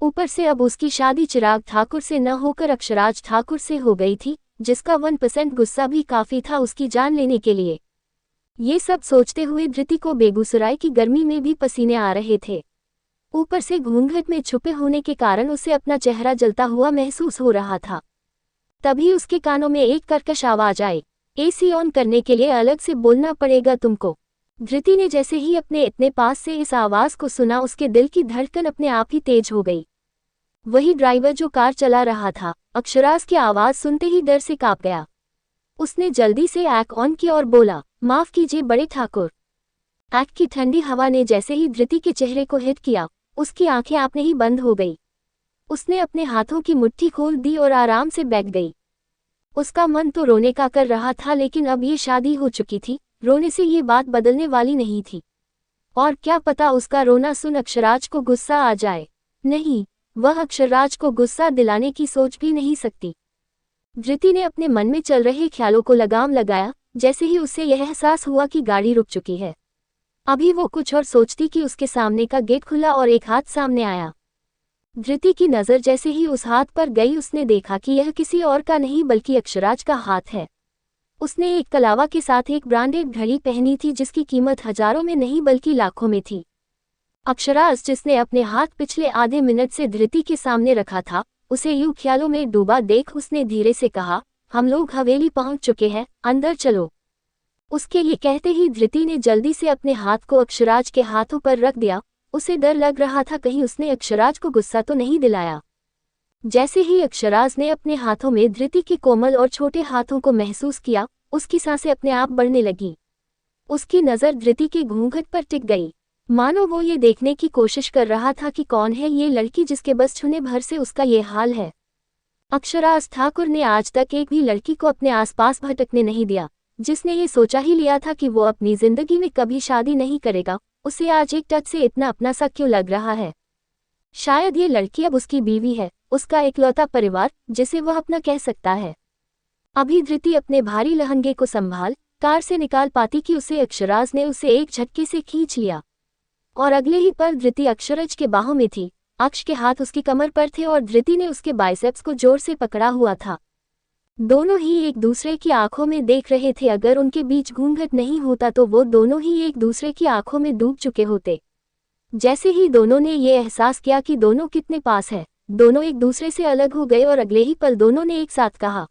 ऊपर से अब उसकी शादी चिराग ठाकुर से न होकर अक्षराज ठाकुर से हो गई थी, जिसका 1% गुस्सा भी काफी था उसकी जान लेने के लिए। ये सब सोचते हुए धृति को बेगूसराय की गर्मी में भी पसीने आ रहे थे। ऊपर से घूंघट में छुपे होने के कारण उसे अपना चेहरा जलता हुआ महसूस हो रहा था। तभी उसके कानों में एक कर्कश आवाज आई, एसी ऑन करने के लिए अलग से बोलना पड़ेगा तुमको। धृति ने जैसे ही अपने इतने पास से इस आवाज को सुना उसके दिल की धड़कन अपने आप ही तेज हो गई। वही ड्राइवर जो कार चला रहा था, अक्षराज की आवाज सुनते ही डर से कांप गया। उसने जल्दी से ऐक ऑन किया और बोला, माफ कीजिए बड़े ठाकुर। ऐक की ठंडी हवा ने जैसे ही धृति के चेहरे को हिट किया, उसकी आंखें आपने ही बंद हो गई। उसने अपने हाथों की मुट्ठी खोल दी और आराम से बैठ गई। उसका मन तो रोने का कर रहा था लेकिन अब ये शादी हो चुकी थी, रोने से ये बात बदलने वाली नहीं थी। और क्या पता उसका रोना सुन अक्षराज को गुस्सा आ जाए। नहीं, वह अक्षराज को गुस्सा दिलाने की सोच भी नहीं सकती। धृति ने अपने मन में चल रहे ख्यालों को लगाम लगाया। जैसे ही उसे यह एहसास हुआ कि गाड़ी रुक चुकी है, अभी वो कुछ और सोचती कि उसके सामने का गेट खुला और एक हाथ सामने आया। धृति की नज़र जैसे ही उस हाथ पर गई उसने देखा कि यह किसी और का नहीं बल्कि अक्षराज का हाथ है। उसने एक कलावा के साथ एक ब्रांडेड घड़ी पहनी थी जिसकी कीमत हजारों में नहीं बल्कि लाखों में थी। अक्षराज जिसने अपने हाथ पिछले आधे मिनट से धृति के सामने रखा था, उसे यूं ख्यालों में डूबा देख उसने धीरे से कहा, हम लोग हवेली पहुंच चुके हैं, अंदर चलो। उसके ये कहते ही धृति ने जल्दी से अपने हाथ को अक्षराज के हाथों पर रख दिया। उसे डर लग रहा था कहीं उसने अक्षराज को गुस्सा तो नहीं दिलाया। जैसे ही अक्षराज ने अपने हाथों में धृति के कोमल और छोटे हाथों को महसूस किया, उसकी सांसें अपने आप बढ़ने लगी। उसकी नज़र धृति के घूंघट पर टिक गई, मानो वो ये देखने की कोशिश कर रहा था कि कौन है ये लड़की जिसके बस छूने भर से उसका ये हाल है। अक्षराज ठाकुर ने आज तक एक भी लड़की को अपने आसपास भटकने नहीं दिया। जिसने ये सोचा ही लिया था कि वो अपनी जिंदगी में कभी शादी नहीं करेगा, उसे आज एक टच से इतना अपना सा क्यों लग रहा है। शायद ये लड़की अब उसकी बीवी है, उसका इकलौता परिवार जिसे वह अपना कह सकता है। अभी धृति अपने भारी लहंगे को संभाल कार से निकाल पाती कि उसे अक्षराज ने उसे एक झटके से खींच लिया और अगले ही पल धृति अक्षराज के बाहों में थी। अक्ष के हाथ उसकी कमर पर थे और धृति ने उसके बाइसेप्स को जोर से पकड़ा हुआ था। दोनों ही एक दूसरे की आंखों में देख रहे थे। अगर उनके बीच घूंघट नहीं होता तो वो दोनों ही एक दूसरे की आंखों में डूब चुके होते। जैसे ही दोनों ने ये एहसास किया कि दोनों कितने पास है, दोनों एक दूसरे से अलग हो गए और अगले ही पल दोनों ने एक साथ कहा,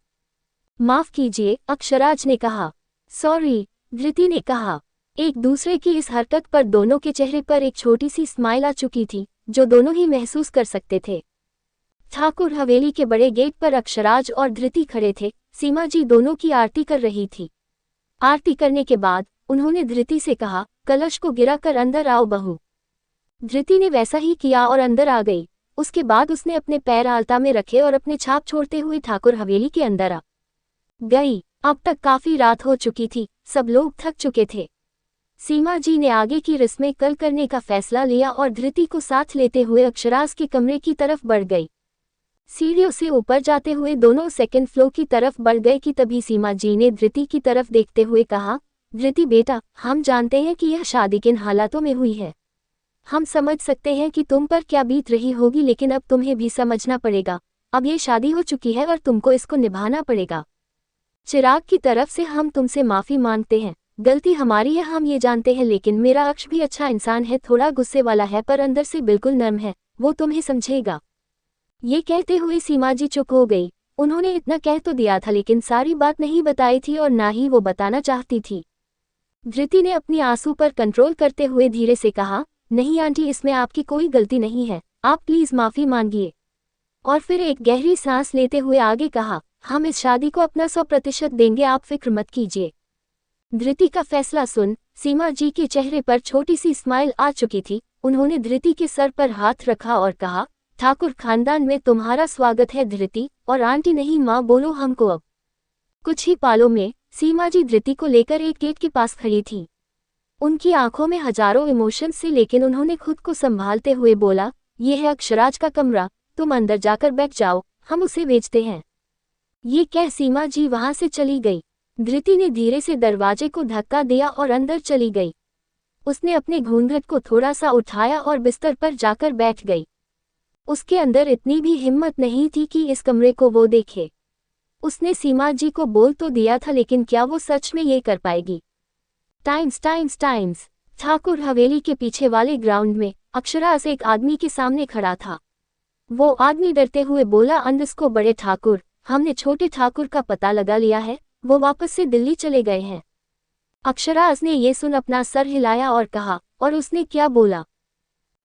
माफ कीजिए, अक्षराज ने कहा। सॉरी, धृति ने कहा। एक दूसरे की इस हरकत पर दोनों के चेहरे पर एक छोटी सी स्माइल आ चुकी थी, जो दोनों ही महसूस कर सकते थे। ठाकुर हवेली के बड़े गेट पर अक्षराज और धृति खड़े थे। सीमा जी दोनों की आरती कर रही थी। आरती करने के बाद उन्होंने धृति से कहा, कलश को गिरा कर अंदर आओ बहू। धृति ने वैसा ही किया और अंदर आ गई। उसके बाद उसने अपने पैर आलता में रखे और अपने छाप छोड़ते हुए ठाकुर हवेली के अंदर आ गई। अब तक काफी रात हो चुकी थी, सब लोग थक चुके थे। सीमा जी ने आगे की रस्में कल करने का फैसला लिया और धृति को साथ लेते हुए अक्षराज के कमरे की तरफ बढ़ गई। सीढ़ियों से ऊपर जाते हुए दोनों सेकंड फ्लोर की तरफ बढ़ गए कि तभी सीमा जी ने धृति की तरफ देखते हुए कहा, धृति बेटा, हम जानते हैं कि यह शादी किन हालातों में हुई है। हम समझ सकते हैं कि तुम पर क्या बीत रही होगी, लेकिन अब तुम्हें भी समझना पड़ेगा। अब ये शादी हो चुकी है और तुमको इसको निभाना पड़ेगा। चिराग की तरफ से हम तुमसे माफी मांगते हैं। गलती हमारी है, हम ये जानते हैं, लेकिन मेरा अक्ष भी अच्छा इंसान है, थोड़ा गुस्से वाला है पर अंदर से बिल्कुल नर्म है, वो तुम्हें समझेगा। ये कहते हुए सीमा जी चुप हो गई। उन्होंने इतना कह तो दिया था, लेकिन सारी बात नहीं बताई थी और ना ही वो बताना चाहती थी। धृति ने अपनी आंसू पर कंट्रोल करते हुए धीरे से कहा, नहीं आंटी, इसमें आपकी कोई गलती नहीं है, आप प्लीज माफी मांगिए। और फिर एक गहरी सांस लेते हुए आगे कहा, हम इस शादी को अपना 100% देंगे, आप फिक्र मत कीजिए। धृति का फैसला सुन सीमा जी के चेहरे पर छोटी सी स्माइल आ चुकी थी। उन्होंने धृति के सर पर हाथ रखा और कहा, ठाकुर खानदान में तुम्हारा स्वागत है धृति, और आंटी नहीं माँ बोलो हमको अब। कुछ ही पालों में सीमा जी धृति को लेकर एक गेट के पास खड़ी थी। उनकी आंखों में हजारों इमोशंस से, लेकिन उन्होंने खुद को संभालते हुए बोला, ये है अक्षराज का कमरा, तुम अंदर जाकर बैठ जाओ, हम उसे बेचते हैं। ये कह सीमा जी वहां से चली गई। धृति ने धीरे से दरवाजे को धक्का दिया और अंदर चली गई। उसने अपने घूंघट को थोड़ा सा उठाया और बिस्तर पर जाकर बैठ गई। उसके अंदर इतनी भी हिम्मत नहीं थी कि इस कमरे को वो देखे। उसने सीमा जी को बोल तो दिया था, लेकिन क्या वो सच में ये कर पाएगी? टाइम्स ठाकुर हवेली के पीछे वाले ग्राउंड में अक्षराज एक आदमी के सामने खड़ा था। वो आदमी डरते हुए बोला, अंदर बड़े ठाकुर, हमने छोटे ठाकुर का पता लगा लिया है, वो वापस से दिल्ली चले गए हैं। अक्षराज ने ये सुन अपना सर हिलाया और कहा, और उसने क्या बोला?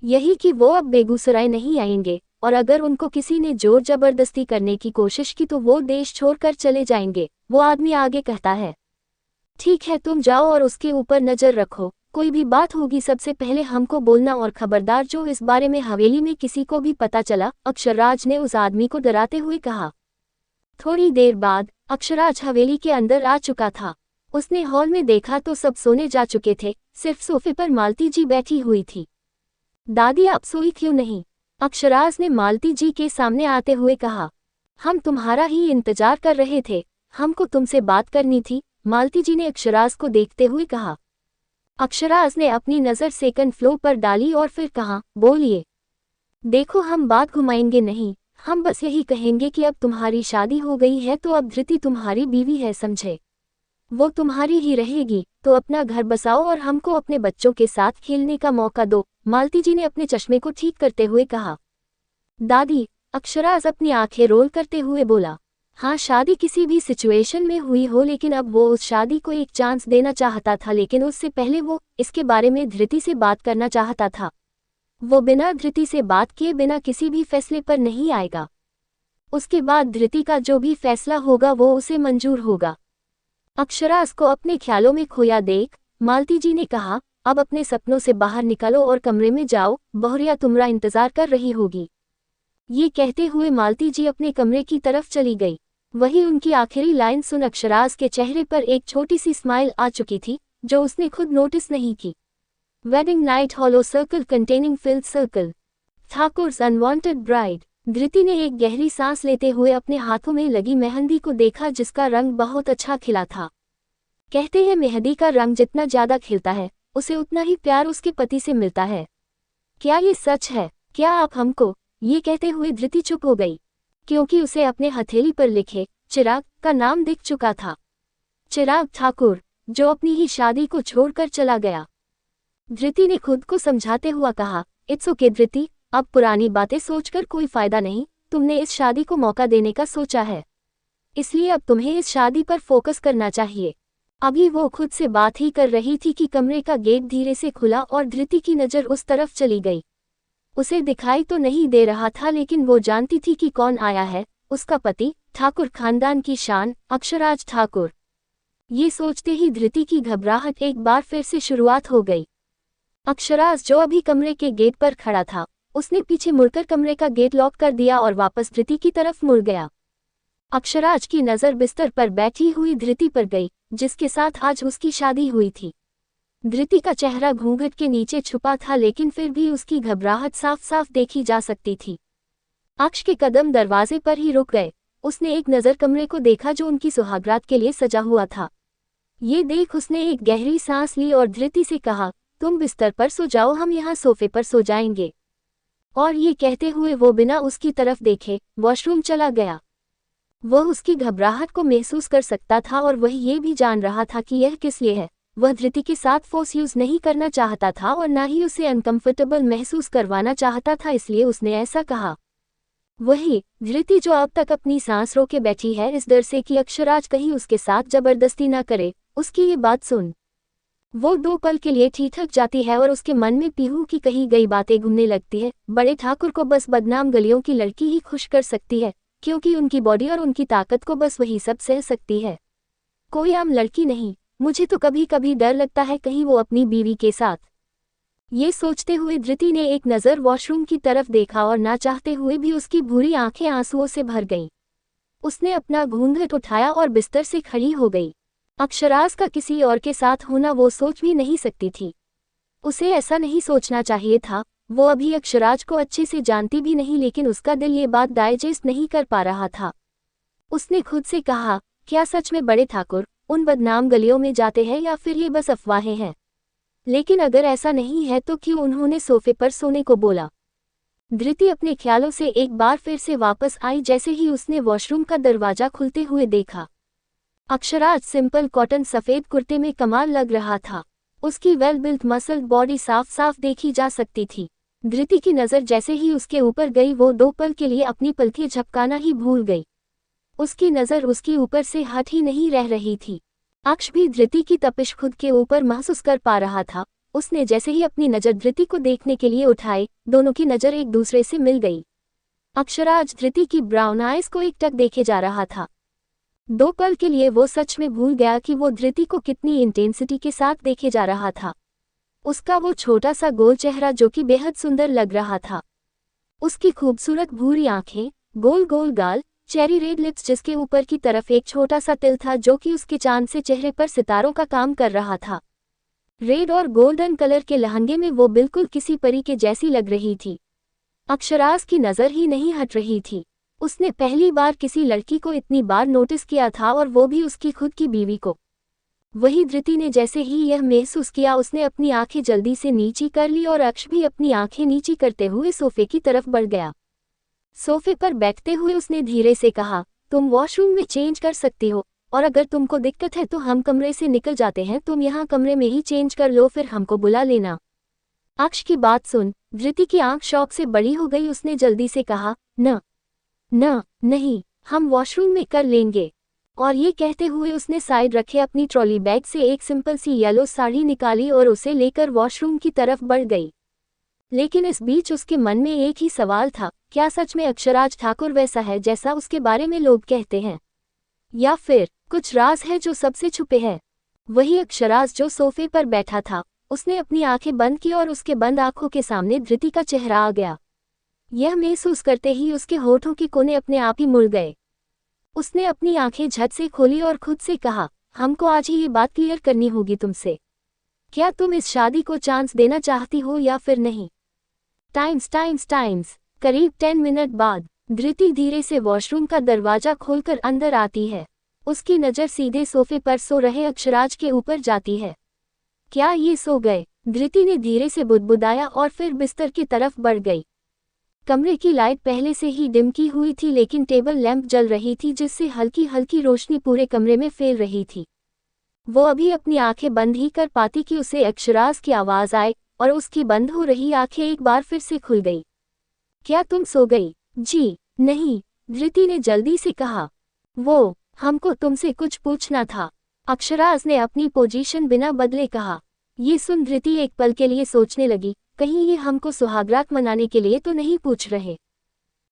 यही कि वो अब बेगूसराय नहीं आएंगे, और अगर उनको किसी ने जोर जबरदस्ती करने की कोशिश की तो वो देश छोड़कर चले जाएंगे। वो आदमी आगे कहता है, ठीक है तुम जाओ और उसके ऊपर नजर रखो, कोई भी बात होगी सबसे पहले हमको बोलना, और खबरदार जो इस बारे में हवेली में किसी को भी पता चला। अक्षराज ने उस आदमी को डराते हुए कहा। थोड़ी देर बाद अक्षराज हवेली के अंदर आ चुका था। उसने हॉल में देखा तो सब सोने जा चुके थे, सिर्फ सोफे पर मालती जी बैठी हुई थी। दादी आप सोई क्यों नहीं? अक्षराज ने मालती जी के सामने आते हुए कहा। हम तुम्हारा ही इंतजार कर रहे थे, हमको तुमसे बात करनी थी, मालती जी ने अक्षराज को देखते हुए कहा। अक्षराज ने अपनी नज़र सेकंड फ्लोर पर डाली और फिर कहा, बोलिए। देखो हम बात घुमाएंगे नहीं, हम बस यही कहेंगे कि अब तुम्हारी शादी हो गई है तो अब धृति तुम्हारी बीवी है, समझे? वो तुम्हारी ही रहेगी, तो अपना घर बसाओ और हमको अपने बच्चों के साथ खेलने का मौका दो, मालती जी ने अपने चश्मे को ठीक करते हुए कहा। दादी, अक्षराज अपनी आंखें रोल करते हुए बोला, हाँ शादी किसी भी सिचुएशन में हुई हो, लेकिन अब वो उस शादी को एक चांस देना चाहता था, लेकिन उससे पहले वो इसके बारे में धृति से बात करना चाहता था। वो बिना धृति से बात किए बिना किसी भी फैसले पर नहीं आएगा। उसके बाद धृति का जो भी फैसला होगा वो उसे मंजूर होगा। अक्षराज को अपने ख्यालों में खोया देख मालती जी ने कहा, अब अपने सपनों से बाहर निकलो और कमरे में जाओ, बहुरिया तुम्हारा इंतजार कर रही होगी। ये कहते हुए मालती जी अपने कमरे की तरफ चली गई। वही उनकी आखिरी लाइन सुन अक्षराज के चेहरे पर एक छोटी सी स्माइल आ चुकी थी, जो उसने खुद नोटिस नहीं की। Wedding night hollow circle containing filled circle, Thakur's unwanted bride. Dhriti ने एक गहरी सांस लेते हुए अपने हाथों में लगी मेहंदी को देखा, जिसका रंग बहुत अच्छा खिला था। कहते हैं मेहंदी का रंग जितना ज्यादा खिलता है, उसे उतना ही प्यार उसके पति से मिलता है। क्या ये सच है? क्या आप हमको, ये कहते हुए धृति चुप हो गई, क्योंकि उसे अपने हथेली पर लिखे चिराग का नाम दिख चुका था। चिराग ठाकुर, जो अपनी ही शादी को छोड़कर चला गया। धृति ने खुद को समझाते हुआ कहा, इट्स ओके धृति, अब पुरानी बातें सोचकर कोई फायदा नहीं, तुमने इस शादी को मौका देने का सोचा है, इसलिए अब तुम्हें इस शादी पर फोकस करना चाहिए। अभी वो खुद से बात ही कर रही थी कि कमरे का गेट धीरे से खुला और धृति की नज़र उस तरफ चली गई। उसे दिखाई तो नहीं दे रहा था, लेकिन वो जानती थी कि कौन आया है, उसका पति, ठाकुर खानदान की शान, अक्षराज ठाकुर। ये सोचते ही धृति की घबराहट एक बार फिर से शुरुआत हो गई। अक्षराज, जो अभी कमरे के गेट पर खड़ा था, उसने पीछे मुड़कर कमरे का गेट लॉक कर दिया और वापस धृति की तरफ मुड़ गया। अक्षराज की नज़र बिस्तर पर बैठी हुई धृति पर गई, जिसके साथ आज उसकी शादी हुई थी। धृति का चेहरा घूंघट के नीचे छुपा था, लेकिन फिर भी उसकी घबराहट साफ साफ देखी जा सकती थी। अक्ष के कदम दरवाजे पर ही रुक गए। उसने एक नज़र कमरे को देखा जो उनकी सुहागरात के लिए सजा हुआ था। ये देख उसने एक गहरी सांस ली और धृति से कहा, तुम बिस्तर पर सो जाओ, हम यहाँ सोफे पर सो जाएंगे। और ये कहते हुए वो बिना उसकी तरफ देखे वॉशरूम चला गया। वह उसकी घबराहट को महसूस कर सकता था और वह ये भी जान रहा था कि यह किस लिए है। वह धृति के साथ फोर्स यूज नहीं करना चाहता था और ना ही उसे अनकंफर्टेबल महसूस करवाना चाहता था, इसलिए उसने ऐसा कहा। वही धृति जो अब तक अपनी सांस रोके बैठी है, इस डर से कि अक्षराज कहीं उसके साथ जबरदस्ती ना करे, उसकी ये बात सुन वो 2 पल के लिए ठिठक जाती है और उसके मन में पीहू की कही गई बातें घूमने लगती है। बड़े ठाकुर को बस बदनाम गलियों की लड़की ही खुश कर सकती है, क्योंकि उनकी बॉडी और उनकी ताकत को बस वही सब सह सकती है, कोई आम लड़की नहीं। मुझे तो कभी कभी डर लगता है कहीं वो अपनी बीवी के साथ। ये सोचते हुए धृति ने एक नज़र वॉशरूम की तरफ देखा और ना चाहते हुए भी उसकी भूरी आंखें आंसुओं से भर गईं। उसने अपना घूंघट उठाया और बिस्तर से खड़ी हो गई। अक्षराज का किसी और के साथ होना वो सोच भी नहीं सकती थी। उसे ऐसा नहीं सोचना चाहिए था। वो अभी अक्षराज को अच्छे से जानती भी नहीं, लेकिन उसका दिल ये बात डाइजेस्ट नहीं कर पा रहा था। उसने खुद से कहा, क्या सच में बड़े ठाकुर उन बदनाम गलियों में जाते हैं या फिर ये बस अफवाहें हैं? लेकिन अगर ऐसा नहीं है तो क्यों उन्होंने सोफे पर सोने को बोला? धृति अपने ख्यालों से एक बार फिर से वापस आई जैसे ही उसने वॉशरूम का दरवाजा खुलते हुए देखा। अक्षराज सिंपल कॉटन सफ़ेद कुर्ते में कमाल लग रहा था। उसकी वेल बिल्ट मसल्ड बॉडी साफ साफ देखी जा सकती थी। धृति की नज़र जैसे ही उसके ऊपर गई, वो 2 पल के लिए अपनी पलकें झपकाना ही भूल गई। उसकी नज़र उसके ऊपर से हट ही नहीं रह रही थी। अक्ष भी धृति की तपिश खुद के ऊपर महसूस कर पा रहा था। उसने जैसे ही अपनी नज़र धृति को देखने के लिए उठाई, दोनों की नज़र एक दूसरे से मिल गई। अक्षराज धृति की ब्राउन आइज को एकटक देखे जा रहा था। 2 पल के लिए वो सच में भूल गया कि वो धृति को कितनी इंटेंसिटी के साथ देखे जा रहा था। उसका वो छोटा सा गोल चेहरा जो कि बेहद सुंदर लग रहा था। उसकी खूबसूरत भूरी आंखें, गोल गोल गाल, चेरी रेड लिप्स, जिसके ऊपर की तरफ एक छोटा सा तिल था जो कि उसके चांद से चेहरे पर सितारों का काम कर रहा था। रेड और गोल्डन कलर के लहंगे में वो बिल्कुल किसी परी के जैसी लग रही थी। अक्षराज की नज़र ही नहीं हट रही थी। उसने पहली बार किसी लड़की को इतनी बार नोटिस किया था, और वो भी उसकी खुद की बीवी को। वही धृति ने जैसे ही यह महसूस किया, उसने अपनी आंखें जल्दी से नीची कर ली और अक्ष भी अपनी आंखें नीची करते हुए सोफे की तरफ बढ़ गया। सोफे पर बैठते हुए उसने धीरे से कहा, तुम वॉशरूम में चेंज कर सकती हो, और अगर तुमको दिक्कत है तो हम कमरे से निकल जाते हैं, तुम यहाँ कमरे में ही चेंज कर लो, फिर हमको बुला लेना। अक्ष की बात सुन धृति की आंख शौक से बड़ी हो गई। उसने जल्दी से कहा, नहीं, हम वॉशरूम में कर लेंगे। और ये कहते हुए उसने साइड रखे अपनी ट्रॉली बैग से एक सिंपल सी येलो साड़ी निकाली और उसे लेकर वॉशरूम की तरफ बढ़ गई। लेकिन इस बीच उसके मन में एक ही सवाल था, क्या सच में अक्षराज ठाकुर वैसा है जैसा उसके बारे में लोग कहते हैं, या फिर कुछ राज है जो सबसे छुपे है? वही अक्षराज जो सोफे पर बैठा था। उसने अपनी आंखें बंद की और उसके बंद आंखों के सामने धृति का चेहरा आ गया। यह महसूस करते ही उसके होठों के कोने अपने आप ही मुड़ गए। उसने अपनी आंखें झट से खोली और खुद से कहा, हमको आज ही ये बात क्लियर करनी होगी तुमसे। क्या तुम इस शादी को चांस देना चाहती हो या फिर नहीं? टाइम्स करीब 10 मिनट बाद धृति धीरे से वॉशरूम का दरवाजा खोलकर अंदर आती है। उसकी नज़र सीधे सोफे पर सो रहे अक्षराज के ऊपर जाती है। क्या ये सो गए? धृति ने धीरे से बुदबुदाया और फिर बिस्तर की तरफ बढ़ गई। कमरे की लाइट पहले से ही डिम की हुई थी, लेकिन टेबल लैंप जल रही थी जिससे हल्की हल्की रोशनी पूरे कमरे में फैल रही थी। वो अभी अपनी आंखें बंद ही कर पाती कि उसे अक्षराज की आवाज आए और उसकी बंद हो रही आंखें एक बार फिर से खुल गई। क्या तुम सो गई? जी नहीं, धृति ने जल्दी से कहा। वो, हमको तुमसे कुछ पूछना था, अक्षराज ने अपनी पोजीशन बिना बदले कहा। ये सुन धृति एक पल के लिए सोचने लगी, कहीं ये हमको सुहागरात मनाने के लिए तो नहीं पूछ रहे।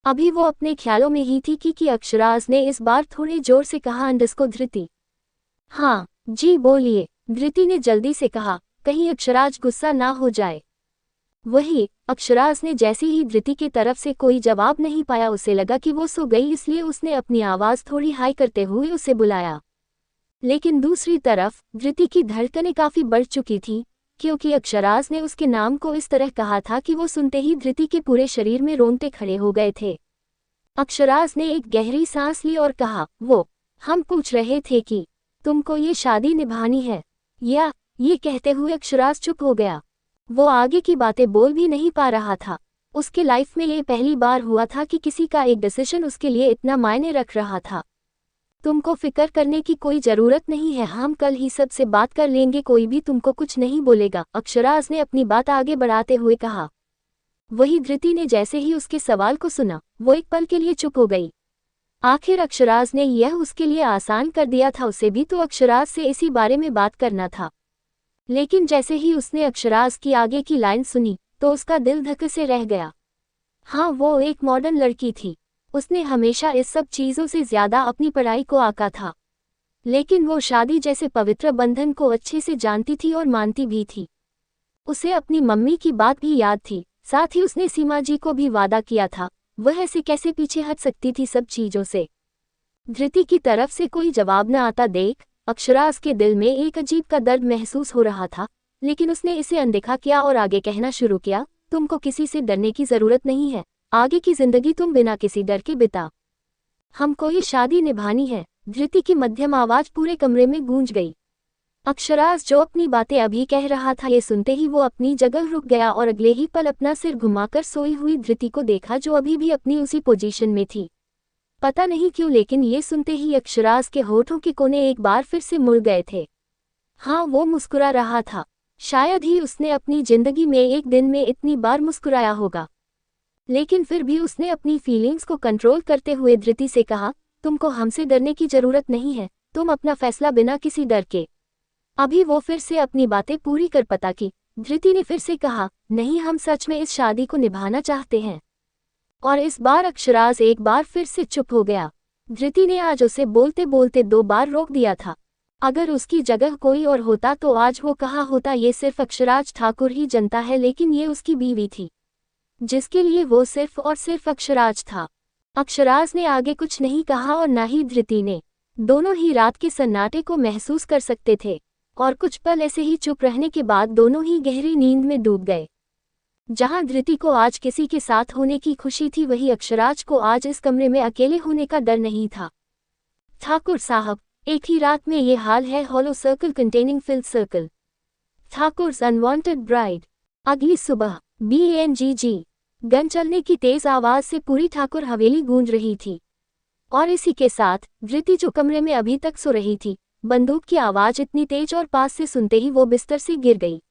अभी वो अपने ख्यालों में ही थी कि अक्षराज ने इस बार थोड़े जोर से कहा, अंडस्को धृति। हाँ जी बोलिए, धृति ने जल्दी से कहा, कहीं अक्षराज गुस्सा ना हो जाए। वही, अक्षराज ने जैसे ही धृति की तरफ से कोई जवाब नहीं पाया उसे लगा कि वो सो गई, इसलिए उसने अपनी आवाज थोड़ी हाई करते हुए उसे बुलाया। लेकिन दूसरी तरफ धृति की धड़कनें काफी बढ़ चुकी थी, क्योंकि अक्षराज ने उसके नाम को इस तरह कहा था कि वो सुनते ही धृति के पूरे शरीर में रोंगटे खड़े हो गए थे। अक्षराज ने एक गहरी सांस ली और कहा, वो, हम पूछ रहे थे कि तुमको ये शादी निभानी है या? ये कहते हुए अक्षराज चुप हो गया। वो आगे की बातें बोल भी नहीं पा रहा था। उसके लाइफ में ये पहली बार हुआ था कि किसी का एक डिसीजन उसके लिए इतना मायने रख रहा था। तुमको फिक्र करने की कोई जरूरत नहीं है, हम कल ही सबसे बात कर लेंगे, कोई भी तुमको कुछ नहीं बोलेगा, अक्षराज ने अपनी बात आगे बढ़ाते हुए कहा। वही धृति ने जैसे ही उसके सवाल को सुना, वो एक पल के लिए चुप हो गई। आखिर अक्षराज ने यह उसके लिए आसान कर दिया था, उसे भी तो अक्षराज से इसी बारे में बात करना था। लेकिन जैसे ही उसने अक्षराज की आगे की लाइन सुनी तो उसका दिल धक से रह गया। हाँ, वो एक मॉडर्न लड़की थी, उसने हमेशा इस सब चीज़ों से ज़्यादा अपनी पढ़ाई को आका था। लेकिन वो शादी जैसे पवित्र बंधन को अच्छे से जानती थी और मानती भी थी। उसे अपनी मम्मी की बात भी याद थी, साथ ही उसने सीमा जी को भी वादा किया था। वह ऐसे कैसे पीछे हट सकती थी सब चीज़ों से? धृति की तरफ से कोई जवाब न आता देख अक्षराज के दिल में एक अजीब का दर्द महसूस हो रहा था, लेकिन उसने इसे अनदेखा किया और आगे कहना शुरू किया, तुमको किसी से डरने की जरूरत नहीं है, आगे की जिंदगी तुम बिना किसी डर के बिता। हमको ये शादी निभानी है। धृति की मध्यम आवाज पूरे कमरे में गूंज गई। अक्षराज जो अपनी बातें अभी कह रहा था, ये सुनते ही वो अपनी जगह रुक गया और अगले ही पल अपना सिर घुमाकर सोई हुई धृति को देखा, जो अभी भी अपनी उसी पोजीशन में थी। पता नहीं क्यों, लेकिन ये सुनते ही अक्षराज के होठों के कोने एक बार फिर से मुड़ गए थे। हाँ, वो मुस्कुरा रहा था। शायद ही उसने अपनी जिंदगी में एक दिन में इतनी बार मुस्कुराया होगा। लेकिन फिर भी उसने अपनी फीलिंग्स को कंट्रोल करते हुए धृति से कहा, तुमको हमसे डरने की जरूरत नहीं है, तुम अपना फैसला बिना किसी डर के। अभी वो फिर से अपनी बातें पूरी कर पता की। धृति ने फिर से कहा, नहीं, हम सच में इस शादी को निभाना चाहते हैं। और इस बार अक्षराज एक बार फिर से चुप हो गया। धृति ने आज उसे बोलते बोलते 2 बार रोक दिया था। अगर उसकी जगह कोई और होता तो आज वो कहा होता, ये सिर्फ अक्षराज ठाकुर ही जनता है, लेकिन ये उसकी बीवी थी जिसके लिए वो सिर्फ और सिर्फ अक्षराज था। अक्षराज ने आगे कुछ नहीं कहा और ना ही धृति ने। दोनों ही रात के सन्नाटे को महसूस कर सकते थे और कुछ पल ऐसे ही चुप रहने के बाद दोनों ही गहरी नींद में डूब गए। जहां धृति को आज किसी के साथ होने की खुशी थी, वही अक्षराज को आज इस कमरे में अकेले होने का डर नहीं था। ठाकुर साहब, एक ही रात में ये हाल है। Hollow circle containing filled circle, Thakur's unwanted bride. अगली सुबह BNGG गन चलने की तेज आवाज से पूरी ठाकुर हवेली गूंज रही थी और इसी के साथ धृति जो कमरे में अभी तक सो रही थी, बंदूक की आवाज इतनी तेज और पास से सुनते ही वो बिस्तर से गिर गई।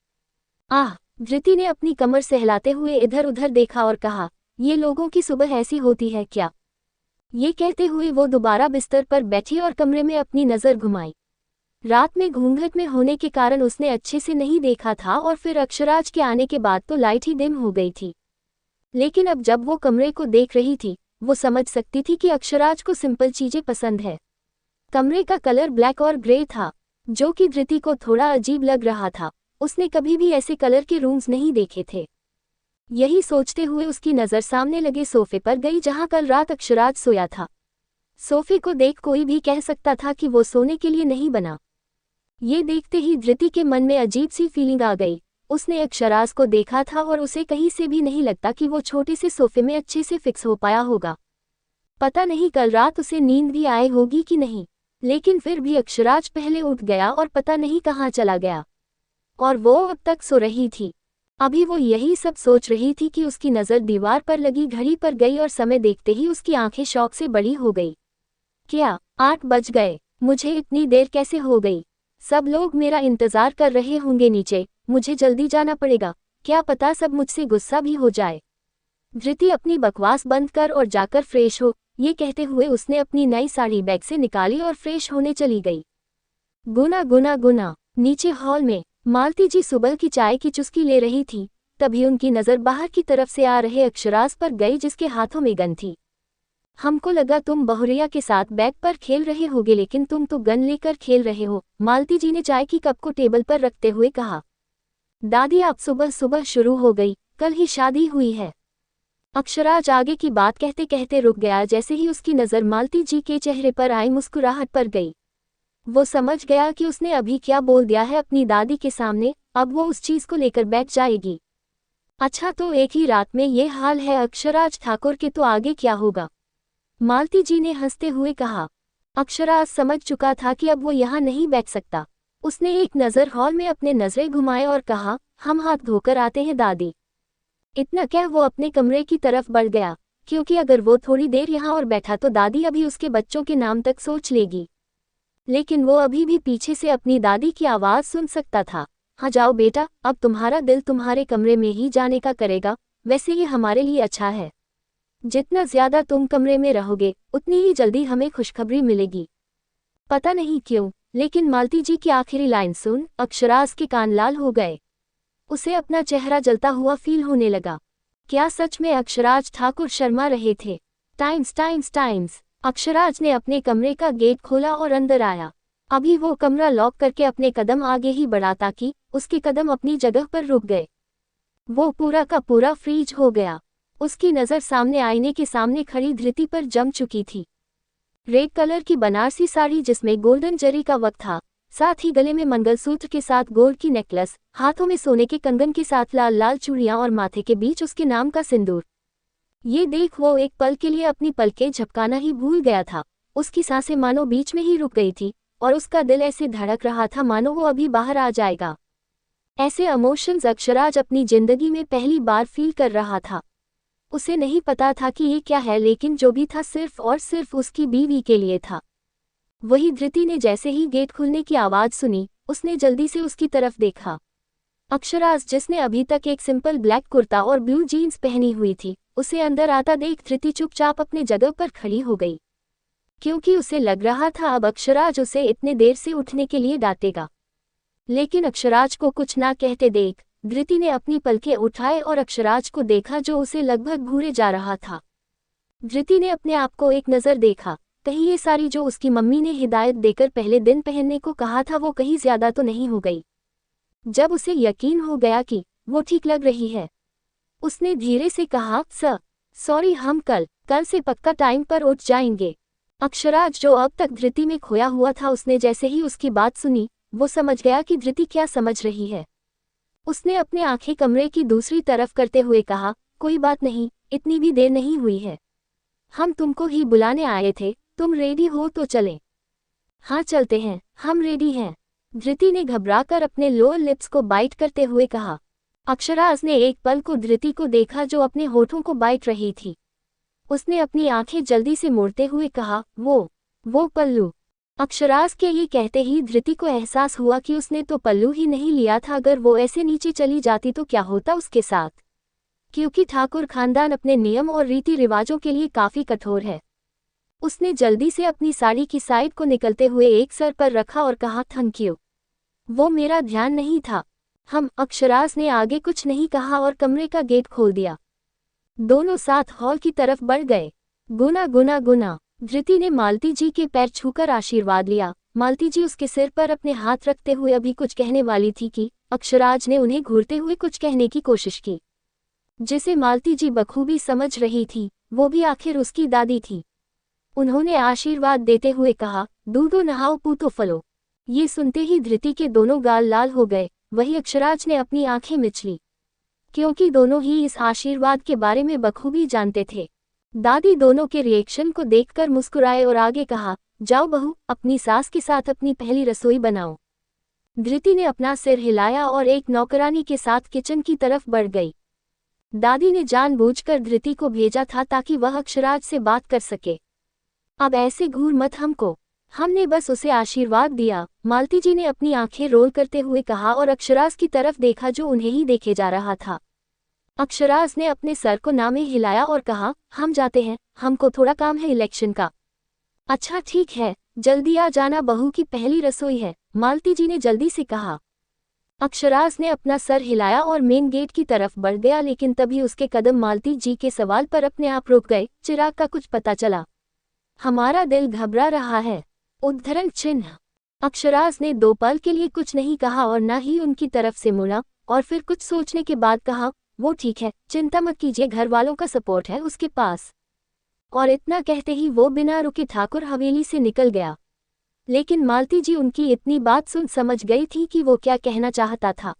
आह! धृति ने अपनी कमर सहलाते हुए इधर उधर देखा और कहा, ये लोगों की सुबह ऐसी होती है क्या? ये कहते हुए वो दोबारा बिस्तर पर बैठी और कमरे में अपनी नजर घुमाई। रात में घूंघट में होने के कारण उसने अच्छे से नहीं देखा था और फिर अक्षराज के आने के बाद तो लाइट ही डिम हो गई थी। लेकिन अब जब वो कमरे को देख रही थी, वो समझ सकती थी कि अक्षराज को सिंपल चीजें पसंद है। कमरे का कलर ब्लैक और ग्रे था, जो कि धृति को थोड़ा अजीब लग रहा था। उसने कभी भी ऐसे कलर के रूम्स नहीं देखे थे। यही सोचते हुए उसकी नज़र सामने लगे सोफे पर गई, जहां कल रात अक्षराज सोया था। सोफे को देख कोई भी कह सकता था कि वो सोने के लिए नहीं बना। ये देखते ही धृति के मन में अजीब सी फीलिंग आ गई। उसने अक्षराज को देखा था और उसे कहीं से भी नहीं लगता कि वो छोटे से सोफे में अच्छे से फिक्स हो पाया होगा। पता नहीं कल रात उसे नींद भी आई होगी कि नहीं, लेकिन फिर भी अक्षराज पहले उठ गया और पता नहीं कहाँ चला गया, और वो अब तक सो रही थी। अभी वो यही सब सोच रही थी कि उसकी नज़र दीवार पर लगी घड़ी पर गई और समय देखते ही उसकी आंखें शौक से बड़ी हो गई। क्या 8 बज गए? मुझे इतनी देर कैसे हो गई? सब लोग मेरा इंतजार कर रहे होंगे नीचे, मुझे जल्दी जाना पड़ेगा, क्या पता सब मुझसे गुस्सा भी हो जाए। धृति अपनी बकवास बंद कर और जाकर फ्रेश हो, ये कहते हुए उसने अपनी नई साड़ी बैग से निकाली और फ्रेश होने चली गई। गुना गुना गुना। नीचे हॉल में मालती जी सुबह की चाय की चुस्की ले रही थी, तभी उनकी नज़र बाहर की तरफ से आ रहे अक्षराज पर गई जिसके हाथों में गन थी। हमको लगा तुम बहुरिया के साथ बैग पर खेल रहे होगे, लेकिन तुम तो गन लेकर खेल रहे हो, मालती जी ने चाय की कप को टेबल पर रखते हुए कहा। दादी आप सुबह सुबह शुरू हो गई, कल ही शादी हुई है। अक्षराज आगे की बात कहते कहते रुक गया जैसे ही उसकी नज़र मालती जी के चेहरे पर आई मुस्कुराहट पर गई। वो समझ गया कि उसने अभी क्या बोल दिया है अपनी दादी के सामने, अब वो उस चीज़ को लेकर बैठ जाएगी। अच्छा तो एक ही रात में ये हाल है अक्षराज ठाकुर के, तो आगे क्या होगा? मालती जी ने हंसते हुए कहा। अक्षराज समझ चुका था कि अब वो यहाँ नहीं बैठ सकता। उसने एक नज़र हॉल में अपने नजरें घुमाए और कहा, हम हाथ धोकर आते हैं दादी। इतना कह वो अपने कमरे की तरफ बढ़ गया, क्योंकि अगर वो थोड़ी देर यहाँ और बैठा तो दादी अभी उसके बच्चों के नाम तक सोच लेगी। लेकिन वो अभी भी पीछे से अपनी दादी की आवाज़ सुन सकता था। हाँ जाओ बेटा, अब तुम्हारा दिल तुम्हारे कमरे में ही जाने का करेगा, वैसे ये हमारे लिए अच्छा है। जितना ज्यादा तुम कमरे में रहोगे उतनी ही जल्दी हमें खुशखबरी मिलेगी। पता नहीं क्यों, लेकिन मालती जी की आखिरी लाइन सुन अक्षराज के कान लाल हो गए। उसे अपना चेहरा जलता हुआ फील होने लगा। क्या सच में अक्षराज ठाकुर शर्मा रहे थे? Times times times. अक्षराज ने अपने कमरे का गेट खोला और अंदर आया। अभी वो कमरा लॉक करके अपने कदम आगे ही बढ़ा ताकि उसके कदम अपनी जगह पर रुक गए। वो पूरा का पूरा फ्रीज हो गया। उसकी नज़र सामने आईने के सामने खड़ी धृति पर जम चुकी थी। रेड कलर की बनारसी साड़ी जिसमें गोल्डन जरी का वर्क था, साथ ही गले में मंगलसूत्र के साथ गोल्ड की नेकलेस, हाथों में सोने के कंगन के साथ लाल लाल चूड़ियां और माथे के बीच उसके नाम का सिंदूर। ये देख वो एक पल के लिए अपनी पलकें झपकाना ही भूल गया था। उसकी सांसें मानो बीच में ही रुक गई थी और उसका दिल ऐसे धड़क रहा था मानो वो अभी बाहर आ जाएगा। ऐसे इमोशंस अक्षराज अपनी जिंदगी में पहली बार फील कर रहा था। उसे नहीं पता था कि ये क्या है, लेकिन जो भी था सिर्फ और सिर्फ उसकी बीवी के लिए था। वही धृति ने जैसे ही गेट खुलने की आवाज़ सुनी, उसने जल्दी से उसकी तरफ देखा। अक्षराज जिसने अभी तक एक सिंपल ब्लैक कुर्ता और ब्लू जीन्स पहनी हुई थी, उसे अंदर आता देख धृति चुपचाप अपने जगह पर खड़ी हो गई, क्योंकि उसे लग रहा था अब अक्षराज उसे इतने देर से उठने के लिए डांटेगा। लेकिन अक्षराज को कुछ ना कहते देख धृति ने अपनी पलकें उठाए और अक्षराज को देखा जो उसे लगभग घूरे जा रहा था। धृति ने अपने आप को एक नज़र देखा, कहीं ये साड़ी जो उसकी मम्मी ने हिदायत देकर पहले दिन पहनने को कहा था वो कहीं ज्यादा तो नहीं हो गई। जब उसे यकीन हो गया कि वो ठीक लग रही है, उसने धीरे से कहा, सॉरी हम कल से पक्का टाइम पर उठ जाएंगे। अक्षराज जो अब तक धृति में खोया हुआ था, उसने जैसे ही उसकी बात सुनी वो समझ गया कि धृति क्या समझ रही है। उसने अपने आंखें कमरे की दूसरी तरफ करते हुए कहा, कोई बात नहीं, इतनी भी देर नहीं हुई है, हम तुमको ही बुलाने आए थे, तुम रेडी हो तो चलें। हाँ चलते हैं, हम रेडी हैं, धृति ने घबराकर अपने लोअर लिप्स को बाइट करते हुए कहा। अक्षराज ने एक पल को धृति को देखा जो अपने होठों को बाइट रही थी। उसने अपनी आंखें जल्दी से मोड़ते हुए कहा, वो पल्लू। अक्षराज के ये कहते ही धृति को एहसास हुआ कि उसने तो पल्लू ही नहीं लिया था, अगर वो ऐसे नीचे चली जाती तो क्या होता उसके साथ, क्योंकि ठाकुर खानदान अपने नियम और रीति रिवाजों के लिए काफी कठोर है। उसने जल्दी से अपनी साड़ी की साइड को निकलते हुए एक सर पर रखा और कहा, थैंक यू, वो मेरा ध्यान नहीं था। अक्षराज ने आगे कुछ नहीं कहा और कमरे का गेट खोल दिया। दोनों साथ हॉल की तरफ बढ़ गए। गुना गुना गुना। धृति ने मालती जी के पैर छूकर आशीर्वाद लिया। मालती जी उसके सिर पर अपने हाथ रखते हुए अभी कुछ कहने वाली थी कि अक्षराज ने उन्हें घूरते हुए कुछ कहने की कोशिश की, जिसे मालती जी बखूबी समझ रही थी, वो भी आखिर उसकी दादी थी। उन्होंने आशीर्वाद देते हुए कहा, दूधो नहाओ पूतो फलो। ये सुनते ही धृति के दोनों गाल लाल हो गए। वही अक्षराज ने अपनी आंखें मिच ली, क्योंकि दोनों ही इस आशीर्वाद के बारे में बखूबी जानते थे। दादी दोनों के रिएक्शन को देखकर मुस्कुराए और आगे कहा, जाओ बहू, अपनी सास के साथ अपनी पहली रसोई बनाओ। धृति ने अपना सिर हिलाया और एक नौकरानी के साथ किचन की तरफ बढ़ गई। दादी ने जानबूझकर धृति को भेजा था ताकि वह अक्षराज से बात कर सके। अब ऐसे घूर मत हमको, हमने बस उसे आशीर्वाद दिया, मालती जी ने अपनी आंखें रोल करते हुए कहा और अक्षराज की तरफ देखा जो उन्हें ही देखे जा रहा था। अक्षराज ने अपने सर को ना में हिलाया और कहा, हम जाते हैं, हमको थोड़ा काम है इलेक्शन का। अच्छा ठीक है, जल्दी आ जाना, बहू की पहली रसोई है, मालती जी ने जल्दी से कहा। अक्षराज ने अपना सर हिलाया और मेन गेट की तरफ बढ़ गया, लेकिन तभी उसके कदम मालती जी के सवाल पर अपने आप रुक गए। चिराग का कुछ पता चला? हमारा दिल घबरा रहा है। उद्धरण चिन्ह। अक्षराज ने 2 पल के लिए कुछ नहीं कहा और न ही उनकी तरफ से मुड़ा, और फिर कुछ सोचने के बाद कहा, वो ठीक है, चिंता मत कीजिए, घर वालों का सपोर्ट है उसके पास। और इतना कहते ही वो बिना रुके ठाकुर हवेली से निकल गया। लेकिन मालती जी उनकी इतनी बात सुन समझ गई थी कि वो क्या कहना चाहता था।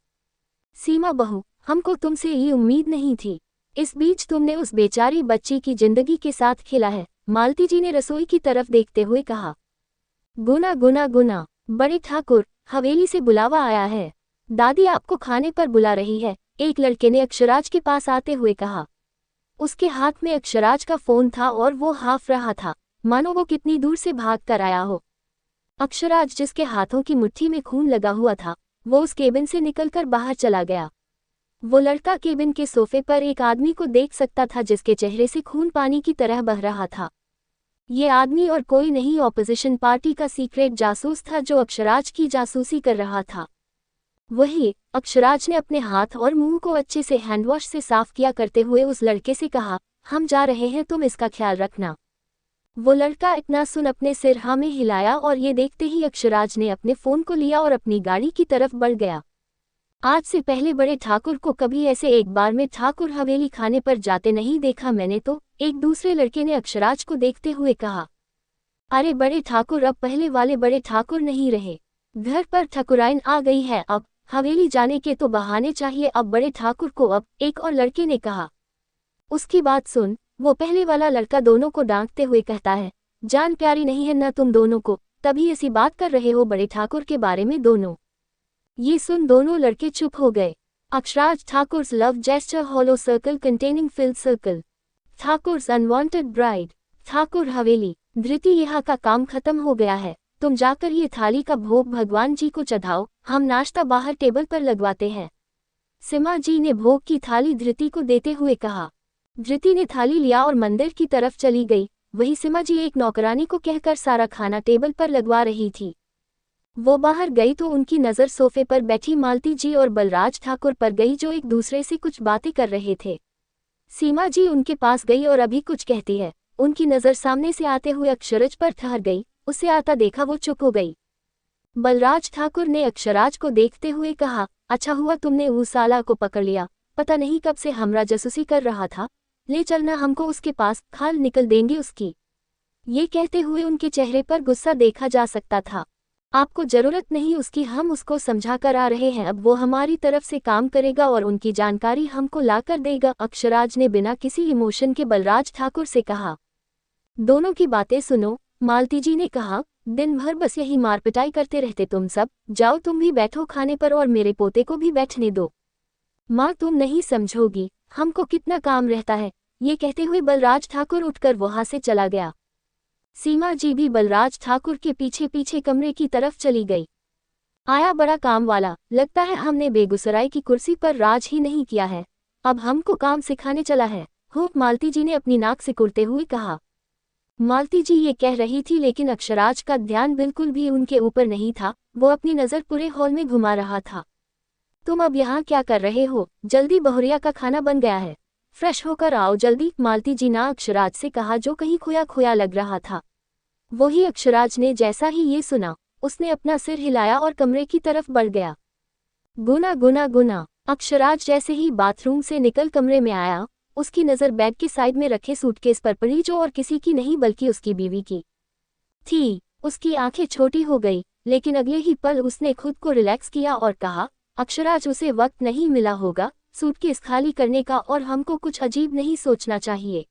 सीमा बहू, हमको तुमसे ये उम्मीद नहीं थी, इस बीच तुमने उस बेचारी बच्ची की जिंदगी के साथ खेला है, मालती जी ने रसोई की तरफ देखते हुए कहा। गुना गुना गुना, बड़े ठाकुर, हवेली से बुलावा आया है, दादी आपको खाने पर बुला रही है, एक लड़के ने अक्षराज के पास आते हुए कहा। उसके हाथ में अक्षराज का फोन था और वो हाफ रहा था, मानो वो कितनी दूर से भाग कर आया हो। अक्षराज, जिसके हाथों की मुट्ठी में खून लगा हुआ था, वो उस केबिन से निकलकर बाहर चला गया। वो लड़का केबिन के सोफे पर एक आदमी को देख सकता था जिसके चेहरे से खून पानी की तरह बह रहा था। ये आदमी और कोई नहीं, ऑपोजिशन पार्टी का सीक्रेट जासूस था जो अक्षराज की जासूसी कर रहा था। वही अक्षराज ने अपने हाथ और मुंह को अच्छे से हैंडवॉश से साफ किया करते हुए उस लड़के से कहा, हम जा रहे हैं, तुम इसका ख्याल रखना। वो लड़का इतना सुन अपने सिर हाँ में हिलाया और ये देखते ही अक्षराज ने अपने फोन को लिया और अपनी गाड़ी की तरफ बढ़ गया। आज से पहले बड़े ठाकुर को कभी ऐसे एक बार में ठाकुर हवेली खाने पर जाते नहीं देखा मैंने तो, एक दूसरे लड़के ने अक्षराज को देखते हुए कहा। अरे बड़े ठाकुर अब पहले वाले बड़े ठाकुर नहीं रहे, घर पर ठकुराइन आ गई है, अब हवेली जाने के तो बहाने चाहिए अब बड़े ठाकुर को, अब एक और लड़के ने कहा। उसकी बात सुन, वो पहले वाला लड़का दोनों को डांटते हुए कहता है, जान प्यारी नहीं है ना तुम दोनों को, तभी ऐसी बात कर रहे हो बड़े ठाकुर के बारे में दोनों। ये सुन दोनों लड़के चुप हो गए। Aksharaj Thakur's love gesture hollow circle containing filled circle, Thakur's unwanted bride, Thakur Haveli. Dhriti, यहाँ का काम खत्म हो गया है, तुम जाकर ये थाली का भोग भगवान जी को चढ़ाओ, हम नाश्ता बाहर टेबल पर लगवाते हैं। सीमा जी ने भोग की थाली धृति को देते हुए कहा। धृति ने थाली लिया और मंदिर की तरफ चली गई। वही सीमा जी एक नौकरानी को कहकर सारा खाना टेबल पर लगवा रही थी। वो बाहर गई तो उनकी नज़र सोफे पर बैठी मालती जी और बलराज ठाकुर पर गई जो एक दूसरे से कुछ बातें कर रहे थे। सीमा जी उनके पास गई और अभी कुछ कहती है, उनकी नज़र सामने से आते हुए अक्षराज पर ठहर गई, उसे आता देखा वो चुप हो गई। बलराज ठाकुर ने अक्षराज को देखते हुए कहा, अच्छा हुआ तुमने उस साला को पकड़ लिया, पता नहीं कब से हमरा जासूसी कर रहा था, ले चलना हमको उसके पास, खाल निकल देंगे उसकी। ये कहते हुए उनके चेहरे पर गुस्सा देखा जा सकता था। आपको जरूरत नहीं उसकी, हम उसको समझा कर आ रहे हैं, अब वो हमारी तरफ से काम करेगा और उनकी जानकारी हमको ला कर देगा, अक्षराज ने बिना किसी इमोशन के बलराज ठाकुर से कहा। दोनों की बातें सुनो, मालती जी ने कहा, दिन भर बस यही मारपिटाई करते रहते तुम सब, जाओ तुम भी बैठो खाने पर और मेरे पोते को भी बैठने दो। माँ तुम नहीं समझोगी, हमको कितना काम रहता है। ये कहते हुए बलराज ठाकुर उठकर वहां से चला गया। सीमा जी भी बलराज ठाकुर के पीछे पीछे कमरे की तरफ चली गई। आया बड़ा काम वाला, लगता है हमने बेगूसराय की कुर्सी पर राज ही नहीं किया है, अब हमको काम सिखाने चला है, हो, मालती जी ने अपनी नाक सिकुड़ते हुए कहा। मालती जी ये कह रही थी लेकिन अक्षराज का ध्यान बिल्कुल भी उनके ऊपर नहीं था, वो अपनी नज़र पूरे हॉल में घुमा रहा था। तुम अब यहाँ क्या कर रहे हो, जल्दी बहुरिया का खाना बन गया है, फ्रेश होकर आओ जल्दी, मालती जी ने अक्षराज से कहा जो कहीं खोया खोया लग रहा था। वही अक्षराज ने जैसा ही ये सुना, उसने अपना सिर हिलाया और कमरे की तरफ बढ़ गया। गुना गुना गुना, अक्षराज जैसे ही बाथरूम से निकल कमरे में आया, उसकी नज़र बेड के साइड में रखे सूटकेस पर पड़ी जो और किसी की नहीं बल्कि उसकी बीवी की थी। उसकी आंखें छोटी हो गई, लेकिन अगले ही पल उसने खुद को रिलैक्स किया और कहा, अक्षराज उसे वक्त नहीं मिला होगा सूटकेस खाली करने का और हमको कुछ अजीब नहीं सोचना चाहिए।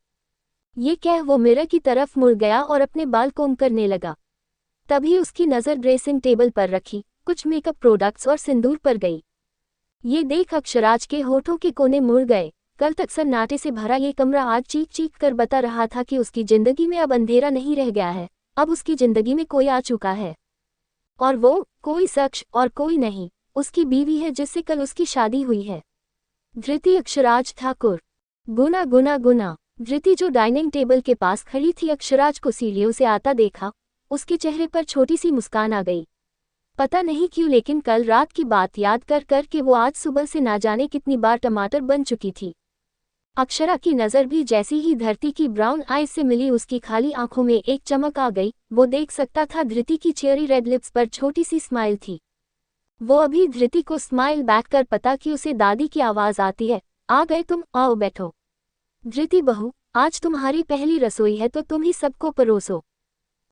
ये कह वो मिरर की तरफ मुड़ गया और अपने बाल कोम करने लगा। तभी उसकी नज़र ड्रेसिंग टेबल पर रखी कुछ मेकअप प्रोडक्ट्स और सिंदूर पर गई। ये देख अक्षराज के होठों के कोने मुड़ गए। कल तक सन्नाटे से भरा ये कमरा आज चीख चीख कर बता रहा था कि उसकी जिंदगी में अब अंधेरा नहीं रह गया है, अब उसकी जिंदगी में कोई आ चुका है। और वो कोई शख्स और कोई नहीं, उसकी बीवी है जिससे कल उसकी शादी हुई है। धृति अक्षराज ठाकुर। गुना गुना गुना। धृति जो डाइनिंग टेबल के पास खड़ी थी अक्षराज को सीढ़ियों से आता देखा, उसके चेहरे पर छोटी सी मुस्कान आ गई। पता नहीं क्यों लेकिन कल रात की बात याद कर कर के वो आज सुबह से ना जाने कितनी बार टमाटर बन चुकी थी। अक्षरा की नज़र भी जैसी ही धरती की ब्राउन आइज से मिली उसकी खाली आंखों में एक चमक आ गई। वो देख सकता था धृति की चेरी रेड लिप्स पर छोटी सी स्माइल थी। वो अभी धृति को स्माइल बैक कर पता कि उसे दादी की आवाज़ आती है, आ गए तुम, आओ बैठो। धृति बहू, आज तुम्हारी पहली रसोई है तो तुम ही सबको परोसो।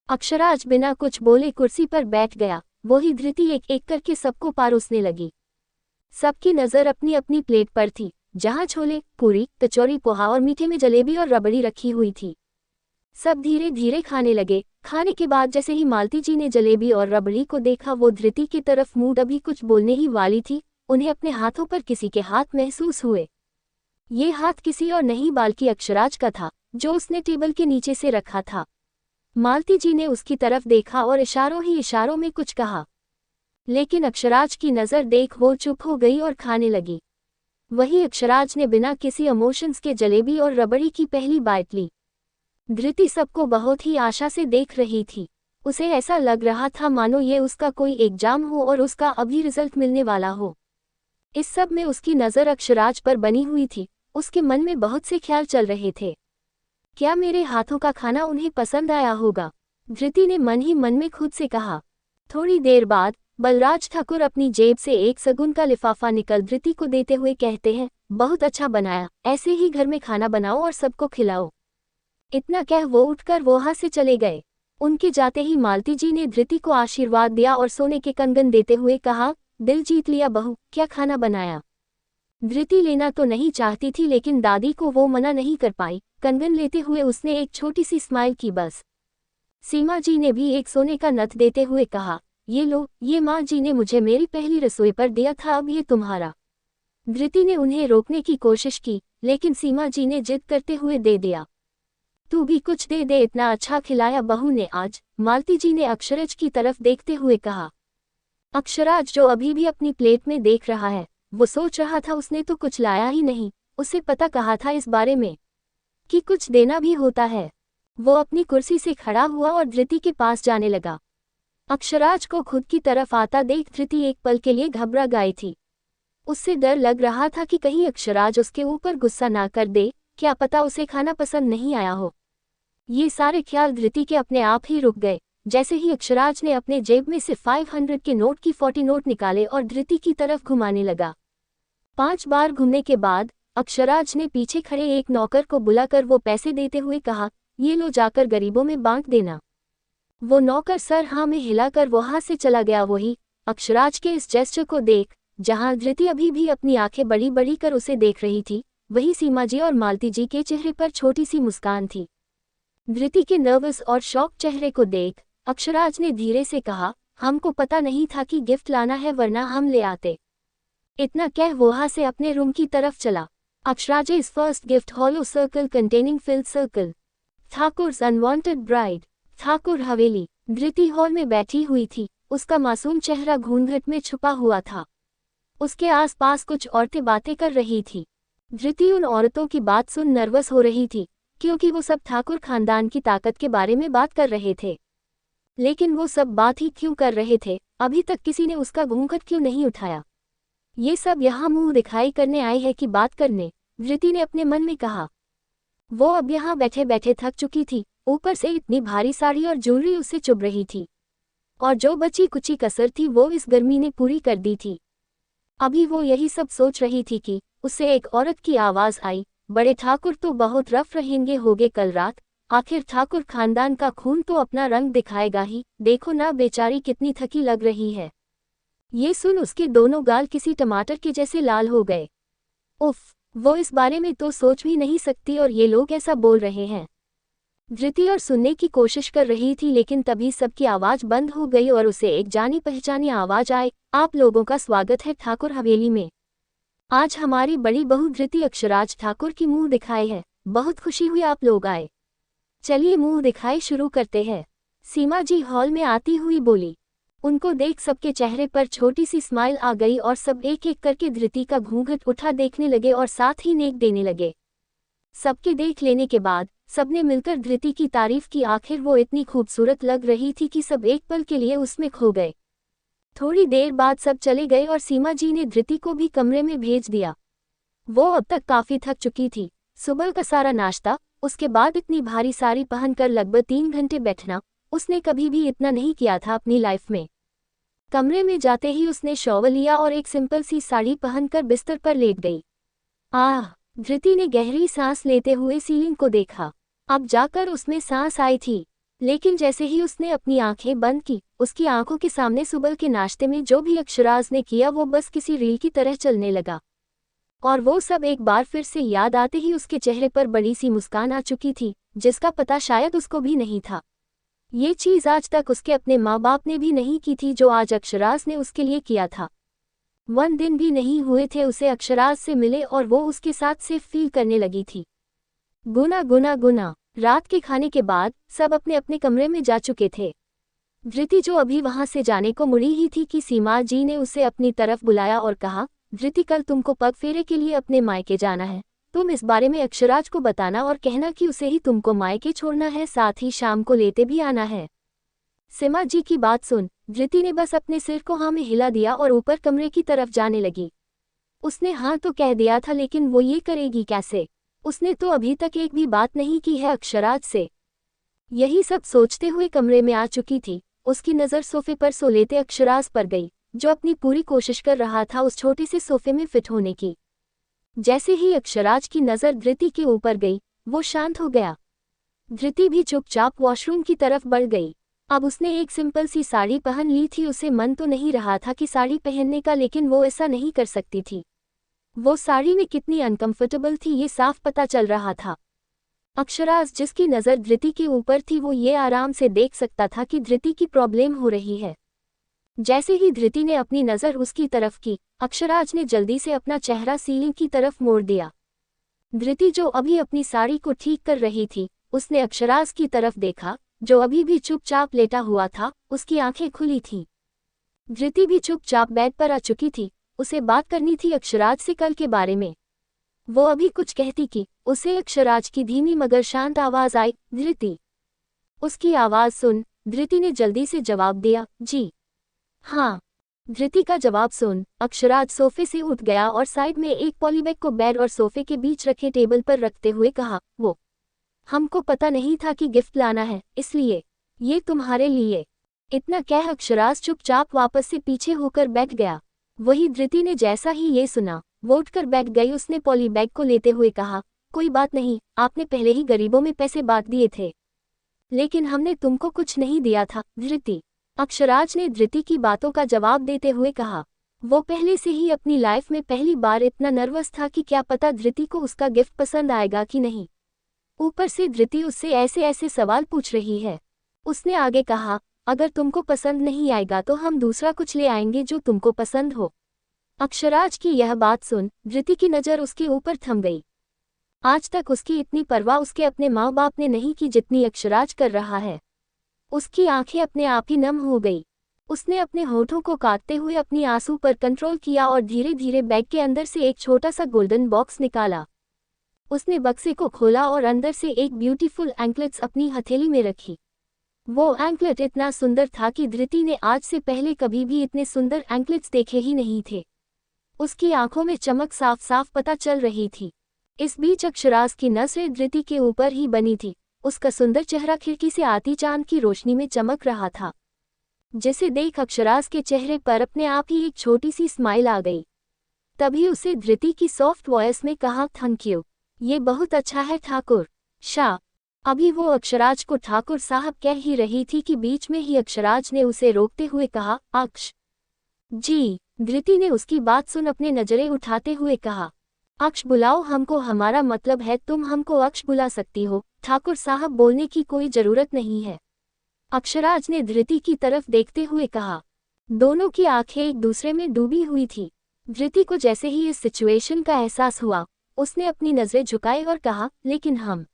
अक्षराज बिना कुछ बोले कुर्सी पर बैठ गया। वही धृति एक एक करके सबको परोसने लगी। सबकी नज़र अपनी अपनी प्लेट पर थी, जहां छोले, पूरी, कचौरी, पोहा और मीठे में जलेबी और रबड़ी रखी हुई थी। सब धीरे धीरे खाने लगे। खाने के बाद जैसे ही मालती जी ने जलेबी और रबड़ी को देखा वो धृति की तरफ मुड़ अभी कुछ बोलने ही वाली थी, उन्हें अपने हाथों पर किसी के हाथ महसूस हुए। ये हाथ किसी और नहीं बल्कि अक्षराज का था, जो उसने टेबल के नीचे से रखा था। मालती जी ने उसकी तरफ देखा और इशारों ही इशारों में कुछ कहा, लेकिन अक्षराज की नज़र देख वो चुप हो गई और खाने लगी। वही अक्षराज ने बिना किसी इमोशंस के जलेबी और रबड़ी की पहली बाइट ली। धृति सबको बहुत ही आशा से देख रही थी। उसे ऐसा लग रहा था मानो ये उसका कोई एग्जाम हो और उसका अभी रिजल्ट मिलने वाला हो। इस सब में उसकी नज़र अक्षराज पर बनी हुई थी। उसके मन में बहुत से ख्याल चल रहे थे। क्या मेरे हाथों का खाना उन्हें पसंद आया होगा? धृति ने मन ही मन में खुद से कहा। थोड़ी देर बाद बलराज ठाकुर अपनी जेब से एक सगुन का लिफाफा निकल धृति को देते हुए कहते हैं, बहुत अच्छा बनाया, ऐसे ही घर में खाना बनाओ और सबको खिलाओ। इतना कह वो उठकर वहां से चले गए। उनके जाते ही मालती जी ने धृति को आशीर्वाद दिया और सोने के कंगन देते हुए कहा, दिल जीत लिया बहू, क्या खाना बनाया? धृति लेना तो नहीं चाहती थी लेकिन दादी को वो मना नहीं कर पाई। कंगन लेते हुए उसने एक छोटी सी स्माइल की बस। सीमा जी ने भी एक सोने का नथ देते हुए कहा, ये लो, ये माँ जी ने मुझे मेरी पहली रसोई पर दिया था, अब ये तुम्हारा। धृति ने उन्हें रोकने की कोशिश की लेकिन सीमा जी ने जिद करते हुए दे दिया। तू भी कुछ दे दे, इतना अच्छा खिलाया बहू ने आज, मालती जी ने अक्षराज की तरफ देखते हुए कहा। अक्षराज जो अभी भी अपनी प्लेट में देख रहा है, वो सोच रहा था उसने तो कुछ लाया ही नहीं, उसे पता कहा था इस बारे में कि कुछ देना भी होता है। वो अपनी कुर्सी से खड़ा हुआ और धृति के पास जाने लगा। अक्षराज को खुद की तरफ आता देख धृति एक पल के लिए घबरा गई थी। उससे डर लग रहा था कि कहीं अक्षराज उसके ऊपर गुस्सा ना कर दे, क्या पता उसे खाना पसंद नहीं आया हो। ये सारे ख्याल धृति के अपने आप ही रुक गए। जैसे ही अक्षराज ने अपने जेब में से 500 के नोट की 40 नोट निकाले और धृति की तरफ घुमाने लगा। 5 बार घूमने के बाद अक्षराज ने पीछे खड़े एक नौकर को बुलाकर वो पैसे देते हुए कहा, ये लो, जाकर गरीबों में बांट देना। वो नौकर सर हाँ में हिलाकर वहां से चला गया। वही अक्षराज के इस जेस्चर को देख, जहां धृति अभी भी अपनी आंखें बड़ी बड़ी कर उसे देख रही थी, वही सीमा जी और मालती जी के चेहरे पर छोटी सी मुस्कान थी। धृति के नर्वस और शॉक चेहरे को देख अक्षराज ने धीरे से कहा, हमको पता नहीं था कि गिफ्ट लाना है, वरना हम ले आते। इतना कह वहां से अपने रूम की तरफ चला। Aksharaj is first gift hollow circle containing filled circle. Thakur's unwanted bride. Thakur Haveli. Dhriti hall में बैठी हुई थी। उसका मासूम चेहरा घूंघट में छुपा हुआ था। उसके आसपास कुछ औरतें बातें कर रही थी। धृति उन औरतों की बात सुन नर्वस हो रही थी, क्योंकि वो सब ठाकुर खानदान की ताकत के बारे में बात कर रहे थे। लेकिन वो सब बात ही क्यों कर रहे थे? अभी तक किसी ने उसका घूंघट क्यों नहीं उठाया? ये सब यहाँ मुंह दिखाई करने आए हैं कि बात करने? धृति ने अपने मन में कहा। वो अब यहाँ बैठे बैठे थक चुकी थी, ऊपर से इतनी भारी साड़ी और ज्वेलरी उसे चुभ रही थी, और जो बची कुची कसर थी वो इस गर्मी ने पूरी कर दी थी। अभी वो यही सब सोच रही थी कि उससे एक औरत की आवाज़ आई, बड़े ठाकुर तो बहुत रफ रहेंगे होगे कल रात, आखिर ठाकुर खानदान का खून तो अपना रंग दिखाएगा ही, देखो ना बेचारी कितनी थकी लग रही है। ये सुन उसके दोनों गाल किसी टमाटर के जैसे लाल हो गए। उफ, वो इस बारे में तो सोच भी नहीं सकती और ये लोग ऐसा बोल रहे हैं। धृति और सुनने की कोशिश कर रही थी, लेकिन तभी सबकी आवाज बंद हो गई और उसे एक जानी पहचानी आवाज आई, आप लोगों का स्वागत है ठाकुर हवेली में। आज हमारी बड़ी बहू धृति अक्षराज ठाकुर की मुंह दिखाई है। बहुत खुशी हुई आप लोग आए। चलिए मुंह दिखाई शुरू करते हैं। सीमा जी हॉल में आती हुई बोली। उनको देख सबके चेहरे पर छोटी सी स्माइल आ गई और सब एक एक करके धृति का घूंघट उठा देखने लगे और साथ ही नेक देने लगे। सबके देख लेने के बाद सबने मिलकर धृति की तारीफ की। आखिर वो इतनी खूबसूरत लग रही थी कि सब एक पल के लिए उसमें खो गए। थोड़ी देर बाद सब चले गए और सीमा जी ने धृति को भी कमरे में भेज दिया। वो अब तक काफी थक चुकी थी। सुबह का सारा नाश्ता, उसके बाद इतनी भारी साड़ी पहनकर लगभग 3 घंटे बैठना, उसने कभी भी इतना नहीं किया था अपनी लाइफ में। कमरे में जाते ही उसने शॉवर लिया और एक सिंपल सी साड़ी पहनकर बिस्तर पर लेट गई। आह! धृति ने गहरी सांस लेते हुए सीलिंग को देखा। अब जाकर उसमें सांस आई थी, लेकिन जैसे ही उसने अपनी आंखें बंद की, उसकी आंखों के सामने सुबह के नाश्ते में जो भी अक्षराज ने किया वो बस किसी रील की तरह चलने लगा। और वो सब एक बार फिर से याद आते ही उसके चेहरे पर बड़ी सी मुस्कान आ चुकी थी, जिसका पता शायद उसको भी नहीं था। ये चीज़ आज तक उसके अपने माँ बाप ने भी नहीं की थी जो आज अक्षराज ने उसके लिए किया था। 1 दिन भी नहीं हुए थे उसे अक्षराज से मिले और वो उसके साथ सेफ फील करने लगी थी। गुना गुना गुना। रात के खाने के बाद सब अपने अपने कमरे में जा चुके थे। धृति जो अभी वहां से जाने को मुड़ी ही थी कि सीमा जी ने उसे अपनी तरफ बुलाया और कहा, धृति कल तुमको पग फेरे के लिए अपने मायके जाना है। तुम इस बारे में अक्षराज को बताना और कहना कि उसे ही तुमको मायके छोड़ना है, साथ ही शाम को लेते भी आना है। सीमा जी की बात सुन धृति ने बस अपने सिर को हाँ में हिला दिया और ऊपर कमरे की तरफ जाने लगी। उसने हाँ तो कह दिया था, लेकिन वो ये करेगी कैसे? उसने तो अभी तक एक भी बात नहीं की है अक्षराज से। यही सब सोचते हुए कमरे में आ चुकी थी। उसकी नज़र सोफे पर सो लेते अक्षराज पर गई, जो अपनी पूरी कोशिश कर रहा था उस छोटे से सोफे में फिट होने की। जैसे ही अक्षराज की नज़र धृति के ऊपर गई, वो शांत हो गया। धृति भी चुपचाप वॉशरूम की तरफ बढ़ गई। अब उसने एक सिंपल सी साड़ी पहन ली थी। उसे मन तो नहीं रहा था कि साड़ी पहनने का, लेकिन वो ऐसा नहीं कर सकती थी। वो साड़ी में कितनी अनकंफर्टेबल थी ये साफ पता चल रहा था। अक्षराज जिसकी नज़र धृति के ऊपर थी वो ये आराम से देख सकता था कि धृति की प्रॉब्लम हो रही है। जैसे ही धृति ने अपनी नज़र उसकी तरफ की, अक्षराज ने जल्दी से अपना चेहरा सीलिंग की तरफ मोड़ दिया। धृति जो अभी अपनी साड़ी को ठीक कर रही थी, उसने अक्षराज की तरफ देखा, जो अभी भी चुपचाप लेटा हुआ था। उसकी आंखें खुली थीं। धृति भी चुपचाप बेड पर आ चुकी थी। उसे बात करनी थी अक्षराज से कल के बारे में। वो अभी कुछ कहती कि उसे अक्षराज की धीमी मगर शांत आवाज आई, धृति। उसकी आवाज सुन धृति ने जल्दी से जवाब दिया, जी हाँ। धृति का जवाब सुन अक्षराज सोफे से उठ गया और साइड में एक पॉलीबैग को बेड और सोफे के बीच रखे टेबल पर रखते हुए कहा, वो हमको पता नहीं था कि गिफ्ट लाना है, इसलिए ये तुम्हारे लिए। इतना कह अक्षराज चुपचाप वापस से पीछे होकर बैठ गया। वही धृति ने जैसा ही ये सुना, वो उठकर बैठ गई। उसने पॉली बैग को लेते हुए कहा, कोई बात नहीं, आपने पहले ही गरीबों में पैसे बांट दिए थे, लेकिन हमने तुमको कुछ नहीं दिया था धृति। अक्षराज ने धृति की बातों का जवाब देते हुए कहा। वो पहले से ही अपनी लाइफ में पहली बार इतना नर्वस था कि क्या पता धृति को उसका गिफ्ट पसंद आएगा कि नहीं। ऊपर से धृति उससे ऐसे ऐसे सवाल पूछ रही है। उसने आगे कहा, अगर तुमको पसंद नहीं आएगा तो हम दूसरा कुछ ले आएंगे जो तुमको पसंद हो। अक्षराज की यह बात सुन धृति की नज़र उसके ऊपर थम गई। आज तक उसकी इतनी परवाह उसके अपने माँ बाप ने नहीं की जितनी अक्षराज कर रहा है। उसकी आंखें अपने आप ही नम हो गई। उसने अपने होठों को काटते हुए अपनी आंसू पर कंट्रोल किया और धीरे धीरे बैग के अंदर से एक छोटा सा गोल्डन बॉक्स निकाला। उसने बक्से को खोला और अंदर से एक ब्यूटीफुल एंकलेट्स अपनी हथेली में रखी। वो एंकलेट इतना सुंदर था कि धृति ने आज से पहले कभी भी इतने सुंदर एंकलेट्स देखे ही नहीं थे। उसकी आंखों में चमक साफ साफ पता चल रही थी। इस बीच अक्षराज की नज़रें धृति के ऊपर ही बनी थी। उसका सुंदर चेहरा खिड़की से आती चांद की रोशनी में चमक रहा था, जिसे देख अक्षराज के चेहरे पर अपने आप ही एक छोटी सी स्माइल आ गई। तभी उसे धृति की सॉफ्ट वॉइस में कहा, थैंक यू, ये बहुत अच्छा है ठाकुर शाह। अभी वो अक्षराज को ठाकुर साहब कह ही रही थी कि बीच में ही अक्षराज ने उसे रोकते हुए कहा, अक्ष जी। धृति ने उसकी बात सुन अपने नजरें उठाते हुए कहा, अक्ष बुलाओ हमको, हमारा मतलब है तुम हमको अक्ष बुला सकती हो, ठाकुर साहब बोलने की कोई जरूरत नहीं है। अक्षराज ने धृति की तरफ देखते हुए कहा। दोनों की आंखें एक दूसरे में डूबी हुई थी। धृति को जैसे ही इस सिचुएशन का एहसास हुआ, उसने अपनी नजरें झुकाई और कहा, लेकिन हम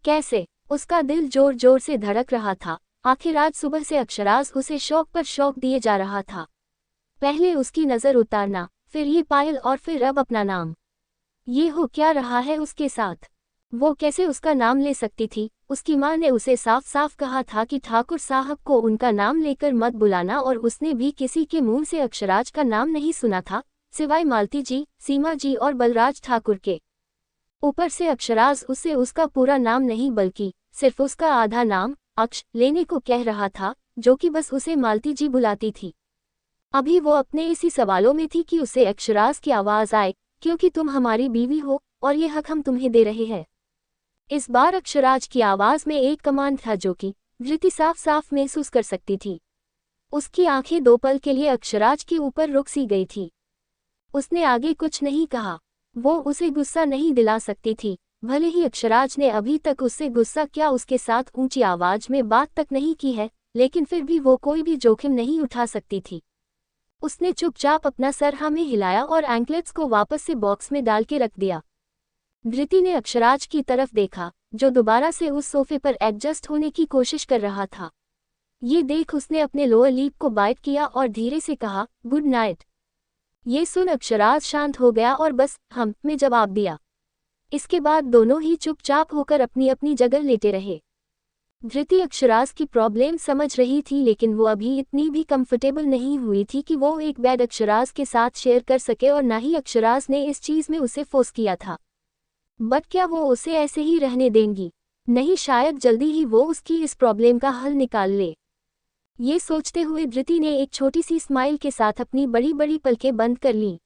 कैसे? उसका दिल जोर जोर से धड़क रहा था। आखिर आज सुबह से अक्षराज उसे शौक पर शौक दिए जा रहा था। पहले उसकी नजर उतारना, फिर ये पायल और फिर अब अपना नाम। ये हो क्या रहा है उसके साथ? वो कैसे उसका नाम ले सकती थी? उसकी माँ ने उसे साफ साफ कहा था कि ठाकुर साहब को उनका नाम लेकर मत बुलाना, और उसने भी किसी के मुंह से अक्षराज का नाम नहीं सुना था, सिवाय मालती जी, सीमा जी और बलराज ठाकुर के। ऊपर से अक्षराज उससे उसका पूरा नाम नहीं बल्कि सिर्फ उसका आधा नाम अक्ष लेने को कह रहा था, जो कि बस उसे मालती जी बुलाती थी। अभी वो अपने इसी सवालों में थी कि उसे अक्षराज की आवाज आए, क्योंकि तुम हमारी बीवी हो और ये हक हम तुम्हें दे रहे हैं। इस बार अक्षराज की आवाज में एक कमांड था जो कि धृति साफ साफ महसूस कर सकती थी। उसकी आंखें दो पल के लिए अक्षराज के ऊपर रुक सी गई थी। उसने आगे कुछ नहीं कहा। वो उसे गुस्सा नहीं दिला सकती थी, भले ही अक्षराज ने अभी तक उससे गुस्सा क्या उसके साथ ऊंची आवाज में बात तक नहीं की है, लेकिन फिर भी वो कोई भी जोखिम नहीं उठा सकती थी। उसने चुपचाप अपना सर हाँ में हिलाया और एंकलेट्स को वापस से बॉक्स में डाल के रख दिया। धृति ने अक्षराज की तरफ देखा, जो दोबारा से उस सोफे पर एडजस्ट होने की कोशिश कर रहा था। ये देख उसने अपने लोअर लिप को बाइट किया और धीरे से कहा, गुड नाइट। ये सुन अक्षराज शांत हो गया और बस हम में जवाब दिया। इसके बाद दोनों ही चुपचाप होकर अपनी अपनी जगह लेटे रहे। धृति अक्षराज की प्रॉब्लम समझ रही थी, लेकिन वो अभी इतनी भी कंफर्टेबल नहीं हुई थी कि वो एक बेड अक्षराज के साथ शेयर कर सके, और ना ही अक्षराज ने इस चीज में उसे फोर्स किया था। बट क्या वो उसे ऐसे ही रहने देंगी? नहीं, शायद जल्दी ही वो उसकी इस प्रॉब्लम का हल निकाल ले। ये सोचते हुए धृति ने एक छोटी सी स्माइल के साथ अपनी बड़ी बड़ी पलकें बंद कर लीं।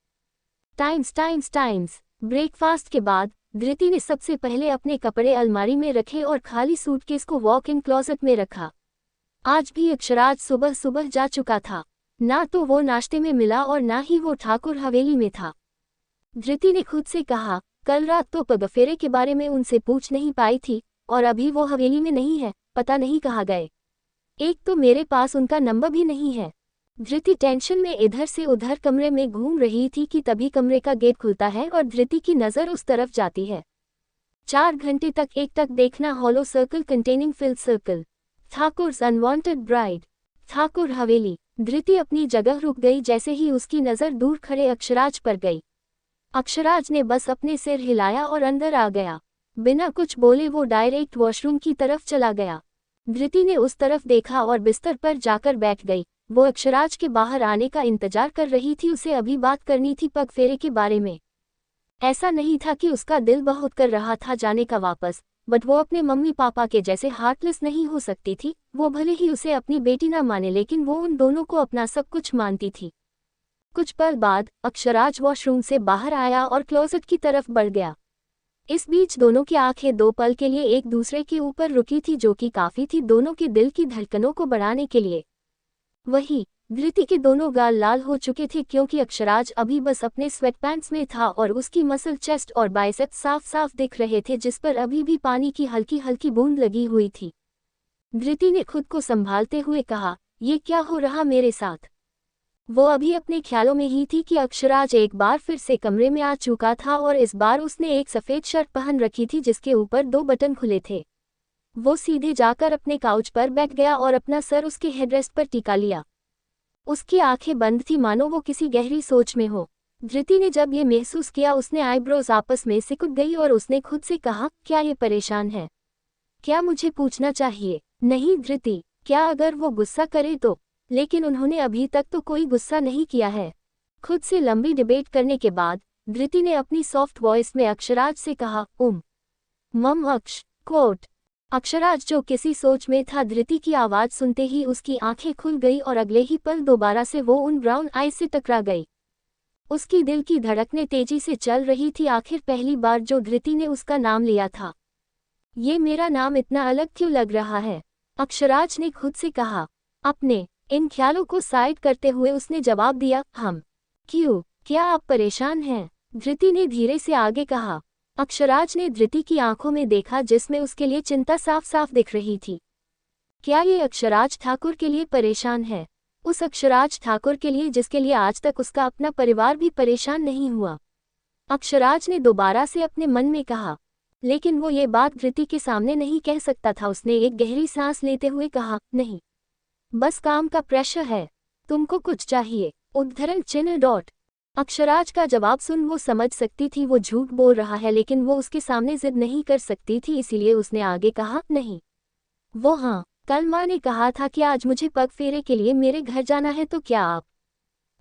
टाइम्स ब्रेकफास्ट के बाद धृति ने सबसे पहले अपने कपड़े अलमारी में रखे और खाली सूटकेस को वॉक इन क्लोजेट में रखा। आज भी अक्षराज सुबह सुबह जा चुका था। ना तो वो नाश्ते में मिला और ना ही वो ठाकुर हवेली में था। धृति ने खुद से कहा, कल रात तो पगफेरे के बारे में उनसे पूछ नहीं पाई थी, और अभी वो हवेली में नहीं है, पता नहीं कहाँ गए। एक तो मेरे पास उनका नंबर भी नहीं है। धृति टेंशन में इधर से उधर कमरे में घूम रही थी कि तभी कमरे का गेट खुलता है और धृति की नज़र उस तरफ जाती है। 4 घंटे तक एक तक देखना hollow circle containing filled circle, Thakur's unwanted bride, Thakur Haveli. Dhriti अपनी जगह रुक गई जैसे ही उसकी नज़र दूर खड़े अक्षराज पर गई। अक्षराज ने बस अपने सिर हिलाया और अंदर आ गया। बिना कुछ बोले वो डायरेक्ट वॉशरूम की तरफ चला गया। धृति ने उस तरफ देखा और बिस्तर पर जाकर बैठ गई। वो अक्षराज के बाहर आने का इंतजार कर रही थी। उसे अभी बात करनी थी पगफेरे के बारे में। ऐसा नहीं था कि उसका दिल बहुत कर रहा था जाने का वापस, बट वो अपने मम्मी पापा के जैसे हार्टलेस नहीं हो सकती थी। वो भले ही उसे अपनी बेटी ना माने, लेकिन वो उन दोनों को अपना सब कुछ मानती थी। कुछ पल बाद अक्षराज वॉशरूम से बाहर आया और क्लोजेट की तरफ बढ़ गया। इस बीच दोनों की आंखें 2 पल के लिए एक दूसरे के ऊपर रुकी थी, जो कि काफी थी दोनों के दिल की धड़कनों को बढ़ाने के लिए। वही धृति के दोनों गाल लाल हो चुके थे, क्योंकि अक्षराज अभी बस अपने स्वेटपैंट्स में था और उसकी मसल, चेस्ट और बाइसेप्स साफ साफ दिख रहे थे, जिस पर अभी भी पानी की हल्की हल्की बूंद लगी हुई थी। धृति ने खुद को संभालते हुए कहा, ये क्या हो रहा मेरे साथ? वो अभी अपने ख्यालों में ही थी कि अक्षराज एक बार फिर से कमरे में आ चुका था, और इस बार उसने एक सफ़ेद शर्ट पहन रखी थी जिसके ऊपर 2 बटन खुले थे। वो सीधे जाकर अपने काउच पर बैठ गया और अपना सर उसके हेडरेस्ट पर टिका लिया। उसकी आंखें बंद थी, मानो वो किसी गहरी सोच में हो। धृति ने जब ये महसूस किया, उसने आईब्रोज आपस में सिकुड़ गई और उसने खुद से कहा, क्या ये परेशान है? क्या मुझे पूछना चाहिए? नहीं धृति, क्या अगर वो गुस्सा करे तो? लेकिन उन्होंने अभी तक तो कोई गुस्सा नहीं किया है। खुद से लंबी डिबेट करने के बाद धृति ने अपनी सॉफ्ट वॉइस में अक्षराज से कहा, मम अक्ष कोट। अक्षराज जो किसी सोच में था, धृति की आवाज सुनते ही उसकी आंखें खुल गई और अगले ही पल दोबारा से वो उन ब्राउन आईज से टकरा गई। उसकी दिल की धड़कनें तेजी से चल रही थी। आखिर पहली बार जो धृति ने उसका नाम लिया था। ये मेरा नाम इतना अलग क्यों लग रहा है? अक्षराज ने खुद से कहा। अपने इन ख्यालों को साइड करते हुए उसने जवाब दिया, हम। क्यों? क्या आप परेशान हैं? धृति ने धीरे से आगे कहा। अक्षराज ने धृति की आंखों में देखा जिसमें उसके लिए चिंता साफ साफ दिख रही थी। क्या ये अक्षराज ठाकुर के लिए परेशान है? उस अक्षराज ठाकुर के लिए जिसके लिए आज तक उसका अपना परिवार भी परेशान नहीं हुआ। अक्षराज ने दोबारा से अपने मन में कहा, लेकिन वो ये बात धृति के सामने नहीं कह सकता था। उसने एक गहरी सांस लेते हुए कहा, नहीं, बस काम का प्रेशर है। तुमको कुछ चाहिए? उद्धरण चिन्ह डॉट। अक्षराज का जवाब सुन वो समझ सकती थी वो झूठ बोल रहा है, लेकिन वो उसके सामने जिद नहीं कर सकती थी, इसीलिए उसने आगे कहा, नहीं, वो हाँ, कल माँ ने कहा था कि आज मुझे पग फेरे के लिए मेरे घर जाना है, तो क्या आप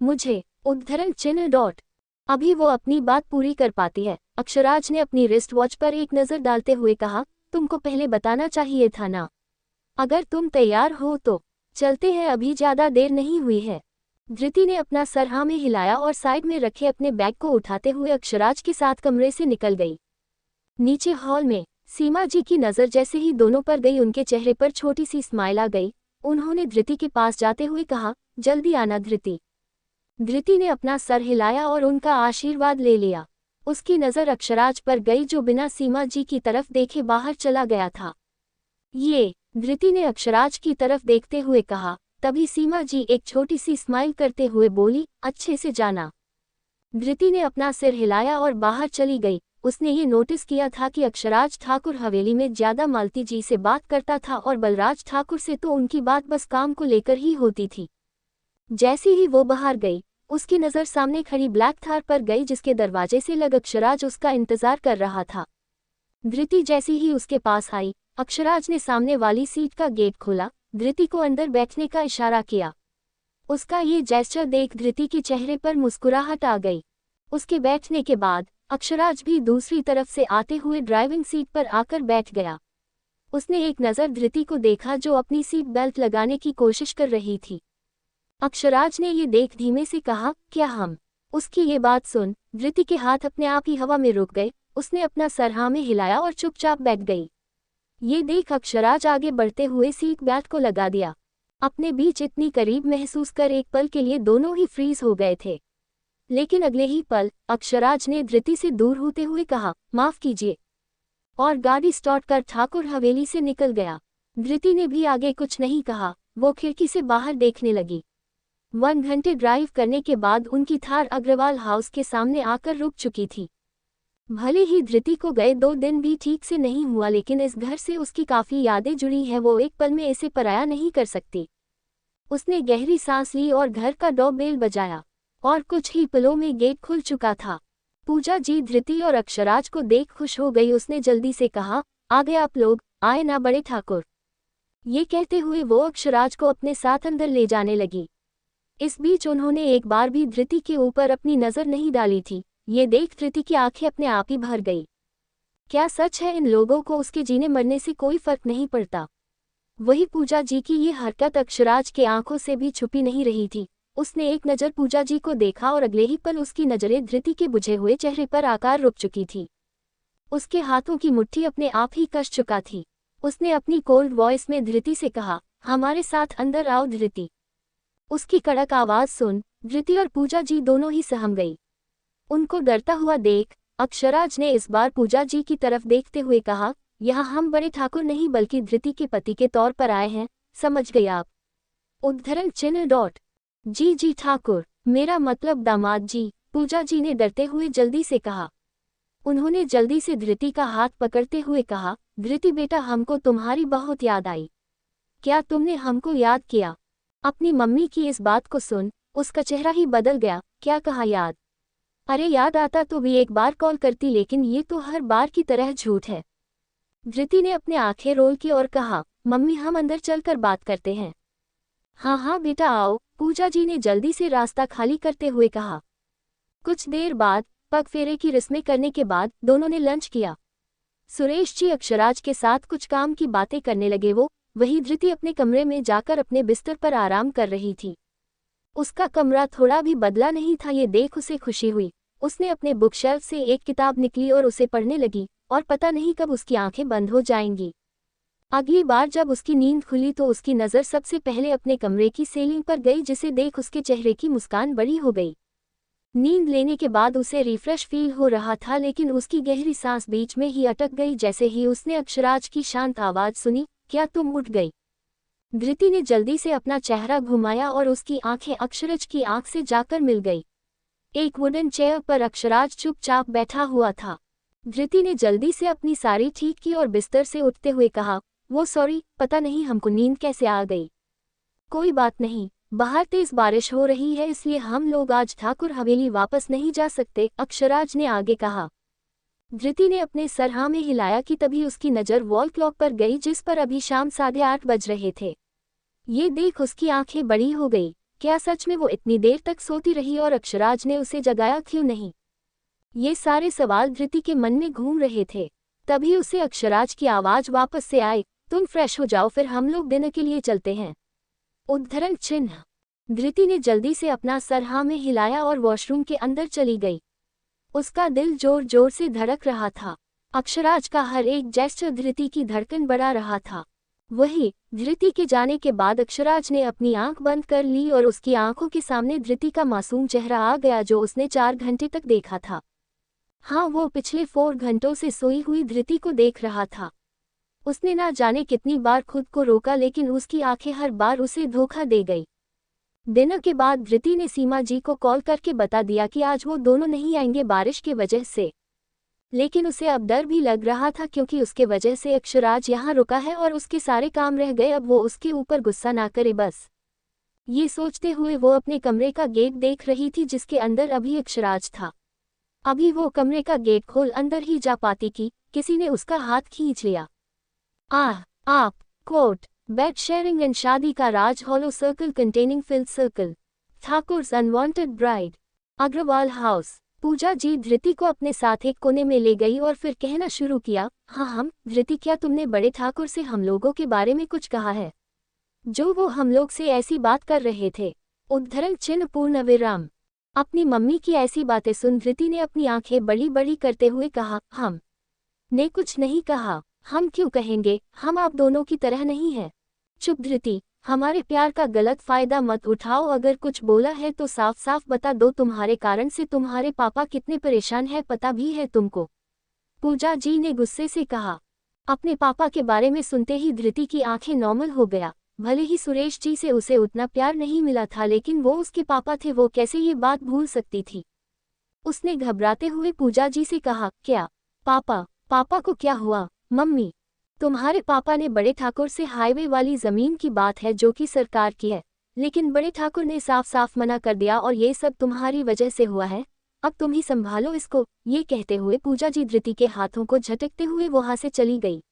मुझे? उद्धरण चिन्ह डॉट। अभी वो अपनी बात पूरी कर पाती है। अक्षराज ने अपनी रिस्ट वॉच पर एक नज़र डालते हुए कहा, तुमको पहले बताना चाहिए था ना। अगर तुम तैयार हो तो चलते हैं, अभी ज़्यादा देर नहीं हुई है। धृति ने अपना सर हाँ में हिलाया और साइड में रखे अपने बैग को उठाते हुए अक्षराज के साथ कमरे से निकल गई। नीचे हॉल में सीमा जी की नज़र जैसे ही दोनों पर गई, उनके चेहरे पर छोटी सी स्माइल आ गई। उन्होंने धृति के पास जाते हुए कहा, जल्दी आना धृति। धृति ने अपना सर हिलाया और उनका आशीर्वाद ले लिया। उसकी नज़र अक्षराज पर गई जो बिना सीमा जी की तरफ देखे बाहर चला गया था। ये, धृति ने अक्षराज की तरफ देखते हुए कहा। तभी सीमा जी एक छोटी सी स्माइल करते हुए बोली, अच्छे से जाना। धृति ने अपना सिर हिलाया और बाहर चली गई। उसने ये नोटिस किया था कि अक्षराज ठाकुर हवेली में ज्यादा मालती जी से बात करता था और बलराज ठाकुर से तो उनकी बात बस काम को लेकर ही होती थी। जैसे ही वो बाहर गई, उसकी नज़र सामने खड़ी ब्लैक थार पर गई जिसके दरवाजे से लग अक्षराज उसका इंतजार कर रहा था। धृति जैसी ही उसके पास आई, अक्षराज ने सामने वाली सीट का गेट खोला, धृति को अंदर बैठने का इशारा किया। उसका ये जेस्चर देख धृति के चेहरे पर मुस्कुराहट आ गई। उसके बैठने के बाद अक्षराज भी दूसरी तरफ से आते हुए ड्राइविंग सीट पर आकर बैठ गया। उसने एक नज़र धृति को देखा जो अपनी सीट बेल्ट लगाने की कोशिश कर रही थी। अक्षराज ने ये देख धीमे से कहा, क्या हम? उसकी ये बात सुन धृति के हाथ अपने आप ही हवा में रुक गए। उसने अपना सर हाँ में हिलाया और चुपचाप बैठ गई। ये देख अक्षराज आगे बढ़ते हुए सीट बेल्ट को लगा दिया। अपने बीच इतनी करीब महसूस कर एक पल के लिए दोनों ही फ्रीज हो गए थे, लेकिन अगले ही पल अक्षराज ने धृति से दूर होते हुए कहा, माफ कीजिए, और गाड़ी स्टार्ट कर ठाकुर हवेली से निकल गया। धृति ने भी आगे कुछ नहीं कहा, वो खिड़की से बाहर देखने लगी। 1 घंटे ड्राइव करने के बाद उनकी थार अग्रवाल हाउस के सामने आकर रुक चुकी थी। भले ही धृति को गए 2 दिन भी ठीक से नहीं हुआ, लेकिन इस घर से उसकी काफ़ी यादें जुड़ी हैं। वो एक पल में इसे पराया नहीं कर सकती। उसने गहरी सांस ली और घर का डोरबेल बजाया और कुछ ही पलों में गेट खुल चुका था। पूजा जी धृति और अक्षराज को देख खुश हो गई। उसने जल्दी से कहा, आगे आप लोग आए ना बड़े ठाकुर। ये कहते हुए वो अक्षराज को अपने साथ अंदर ले जाने लगी। इस बीच उन्होंने एक बार भी धृति के ऊपर अपनी नज़र नहीं डाली थी। ये देख धृति की आंखें अपने आप ही भर गई। क्या सच है इन लोगों को उसके जीने मरने से कोई फर्क नहीं पड़ता? वही पूजा जी की ये हरकत अक्षराज के आंखों से भी छुपी नहीं रही थी। उसने एक नज़र पूजा जी को देखा और अगले ही पल उसकी नज़रें धृति के बुझे हुए चेहरे पर आकर रुक चुकी थी। उसके हाथों की मुट्ठी अपने आप ही कस चुका थी। उसने अपनी कोल्ड वॉइस में धृति से कहा, हमारे साथ अंदर आओ धृति। उसकी कड़क आवाज़ सुन धृति और पूजा जी दोनों ही सहम गई। उनको डरता हुआ देख अक्षराज ने इस बार पूजा जी की तरफ देखते हुए कहा, यहाँ हम बड़े ठाकुर नहीं बल्कि धृति के पति के तौर पर आए हैं, समझ गए आप? उद्धरण चिन्ह डॉट। जी ठाकुर, मेरा मतलब दामाद जी, पूजा जी ने डरते हुए जल्दी से कहा। उन्होंने जल्दी से धृति का हाथ पकड़ते हुए कहा, धृति बेटा हमको तुम्हारी बहुत याद आई। क्या तुमने हमको याद किया? अपनी मम्मी की इस बात को सुन उसका चेहरा ही बदल गया। क्या कहा याद? अरे याद आता तो भी एक बार कॉल करती, लेकिन ये तो हर बार की तरह झूठ है। धृति ने अपने आंखें रोल की और कहा, मम्मी हम अंदर चलकर बात करते हैं। हाँ बेटा आओ, पूजा जी ने जल्दी से रास्ता खाली करते हुए कहा। कुछ देर बाद पग फेरे की रस्में करने के बाद दोनों ने लंच किया। सुरेश जी अक्षराज के साथ कुछ काम की बातें करने लगे। वही धृति अपने कमरे में जाकर अपने बिस्तर पर आराम कर रही थी। उसका कमरा थोड़ा भी बदला नहीं था। ये देख उसे खुशी हुई। उसने अपने बुक शेल्फ से एक किताब निकली और उसे पढ़ने लगी, और पता नहीं कब उसकी आंखें बंद हो जाएंगी। अगली बार जब उसकी नींद खुली तो उसकी नज़र सबसे पहले अपने कमरे की सीलिंग पर गई, जिसे देख उसके चेहरे की मुस्कान बड़ी हो गई। नींद लेने के बाद उसे रिफ्रेश फील हो रहा था, लेकिन उसकी गहरी सांस बीच में ही अटक गई। जैसे ही उसने अक्षराज की शांत आवाज सुनी, क्या तुम उठ गई? धृति ने जल्दी से अपना चेहरा घुमाया और उसकी आंखें अक्षराज की आंख से जाकर मिल गई। एक वुडन चेयर पर अक्षराज चुपचाप बैठा हुआ था। धृति ने जल्दी से अपनी साड़ी ठीक की और बिस्तर से उठते हुए कहा, वो सॉरी, पता नहीं हमको नींद कैसे आ गई। कोई बात नहीं, बाहर तेज बारिश हो रही है, इसलिए हम लोग आज ठाकुर हवेली वापस नहीं जा सकते, अक्षराज ने आगे कहा। धृति ने अपने सर हाँ में हिलाया कि तभी उसकी नज़र वॉल क्लॉक पर गई, जिस पर अभी शाम 8:30 बज रहे थे। ये देख उसकी आंखें बड़ी हो गई। क्या सच में वो इतनी देर तक सोती रही और अक्षराज ने उसे जगाया क्यों नहीं? ये सारे सवाल धृति के मन में घूम रहे थे। तभी उसे अक्षराज की आवाज वापस से आई, तुम फ्रेश हो जाओ, फिर हम लोग डिनर के लिए चलते हैं। उद्धरण चिन्ह। धृति ने जल्दी से अपना सर हाँ में हिलाया और वॉशरूम के अंदर चली गई। उसका दिल जोर जोर से धड़क रहा था। अक्षराज का हर एक जेस्चर धृति की धड़कन बढ़ा रहा था। वही धृति के जाने के बाद अक्षराज ने अपनी आंख बंद कर ली और उसकी आंखों के सामने धृति का मासूम चेहरा आ गया, जो उसने 4 घंटे तक देखा था। हाँ, वो पिछले 4 घंटों से सोई हुई धृति को देख रहा था। उसने ना जाने कितनी बार खुद को रोका, लेकिन उसकी आंखें हर बार उसे धोखा दे गई। डिनर के बाद धृति ने सीमा जी को कॉल करके बता दिया कि आज वो दोनों नहीं आएंगे बारिश की वजह से। लेकिन उसे अब डर भी लग रहा था, क्योंकि उसके वजह से अक्षराज यहाँ रुका है और उसके सारे काम रह गए। अब वो उसके ऊपर गुस्सा ना करे बस। ये सोचते हुए वो अपने कमरे का गेट देख रही थी, जिसके अंदर अभी अक्षराज था। अभी वो कमरे का गेट खोल अंदर ही जा पाती कि किसी ने उसका हाथ खींच लिया। आप कोट बेड शेयरिंग एंड शादी का राज, hollow circle containing filled circle, Thakur's unwanted bride, Agarwal house. Puja ji Dhriti को अपने साथ एक कोने में ले गई और फिर कहना शुरू किया, हाँ धृति, क्या तुमने बड़े ठाकुर से हम लोगों के बारे में कुछ कहा है, जो वो हम लोग से ऐसी बात कर रहे थे? उद्धरण चिन्ह पूर्ण विराम। अपनी मम्मी की ऐसी बातें सुन धृति ने अपनी आंखें बड़ी बड़ी करते हुए कहा, हम ने कुछ नहीं कहा। हम क्यों कहेंगे, हम आप दोनों की तरह नहीं है। चुप धृति, हमारे प्यार का गलत फायदा मत उठाओ। अगर कुछ बोला है तो साफ साफ बता दो। तुम्हारे कारण से तुम्हारे पापा कितने परेशान है पता भी है तुमको? पूजा जी ने गुस्से से कहा। अपने पापा के बारे में सुनते ही धृति की आंखें नॉर्मल हो गया। भले ही सुरेश जी से उसे उतना प्यार नहीं मिला था, लेकिन वो उसके पापा थे, वो कैसे ये बात भूल सकती थी? उसने घबराते हुए पूजा जी से कहा, क्या पापा को क्या हुआ? मम्मी, तुम्हारे पापा ने बड़े ठाकुर से हाईवे वाली जमीन की बात है जो कि सरकार की है, लेकिन बड़े ठाकुर ने साफ साफ मना कर दिया और ये सब तुम्हारी वजह से हुआ है। अब तुम ही संभालो इसको। ये कहते हुए पूजा जी धृति के हाथों को झटकते हुए वहां से चली गई।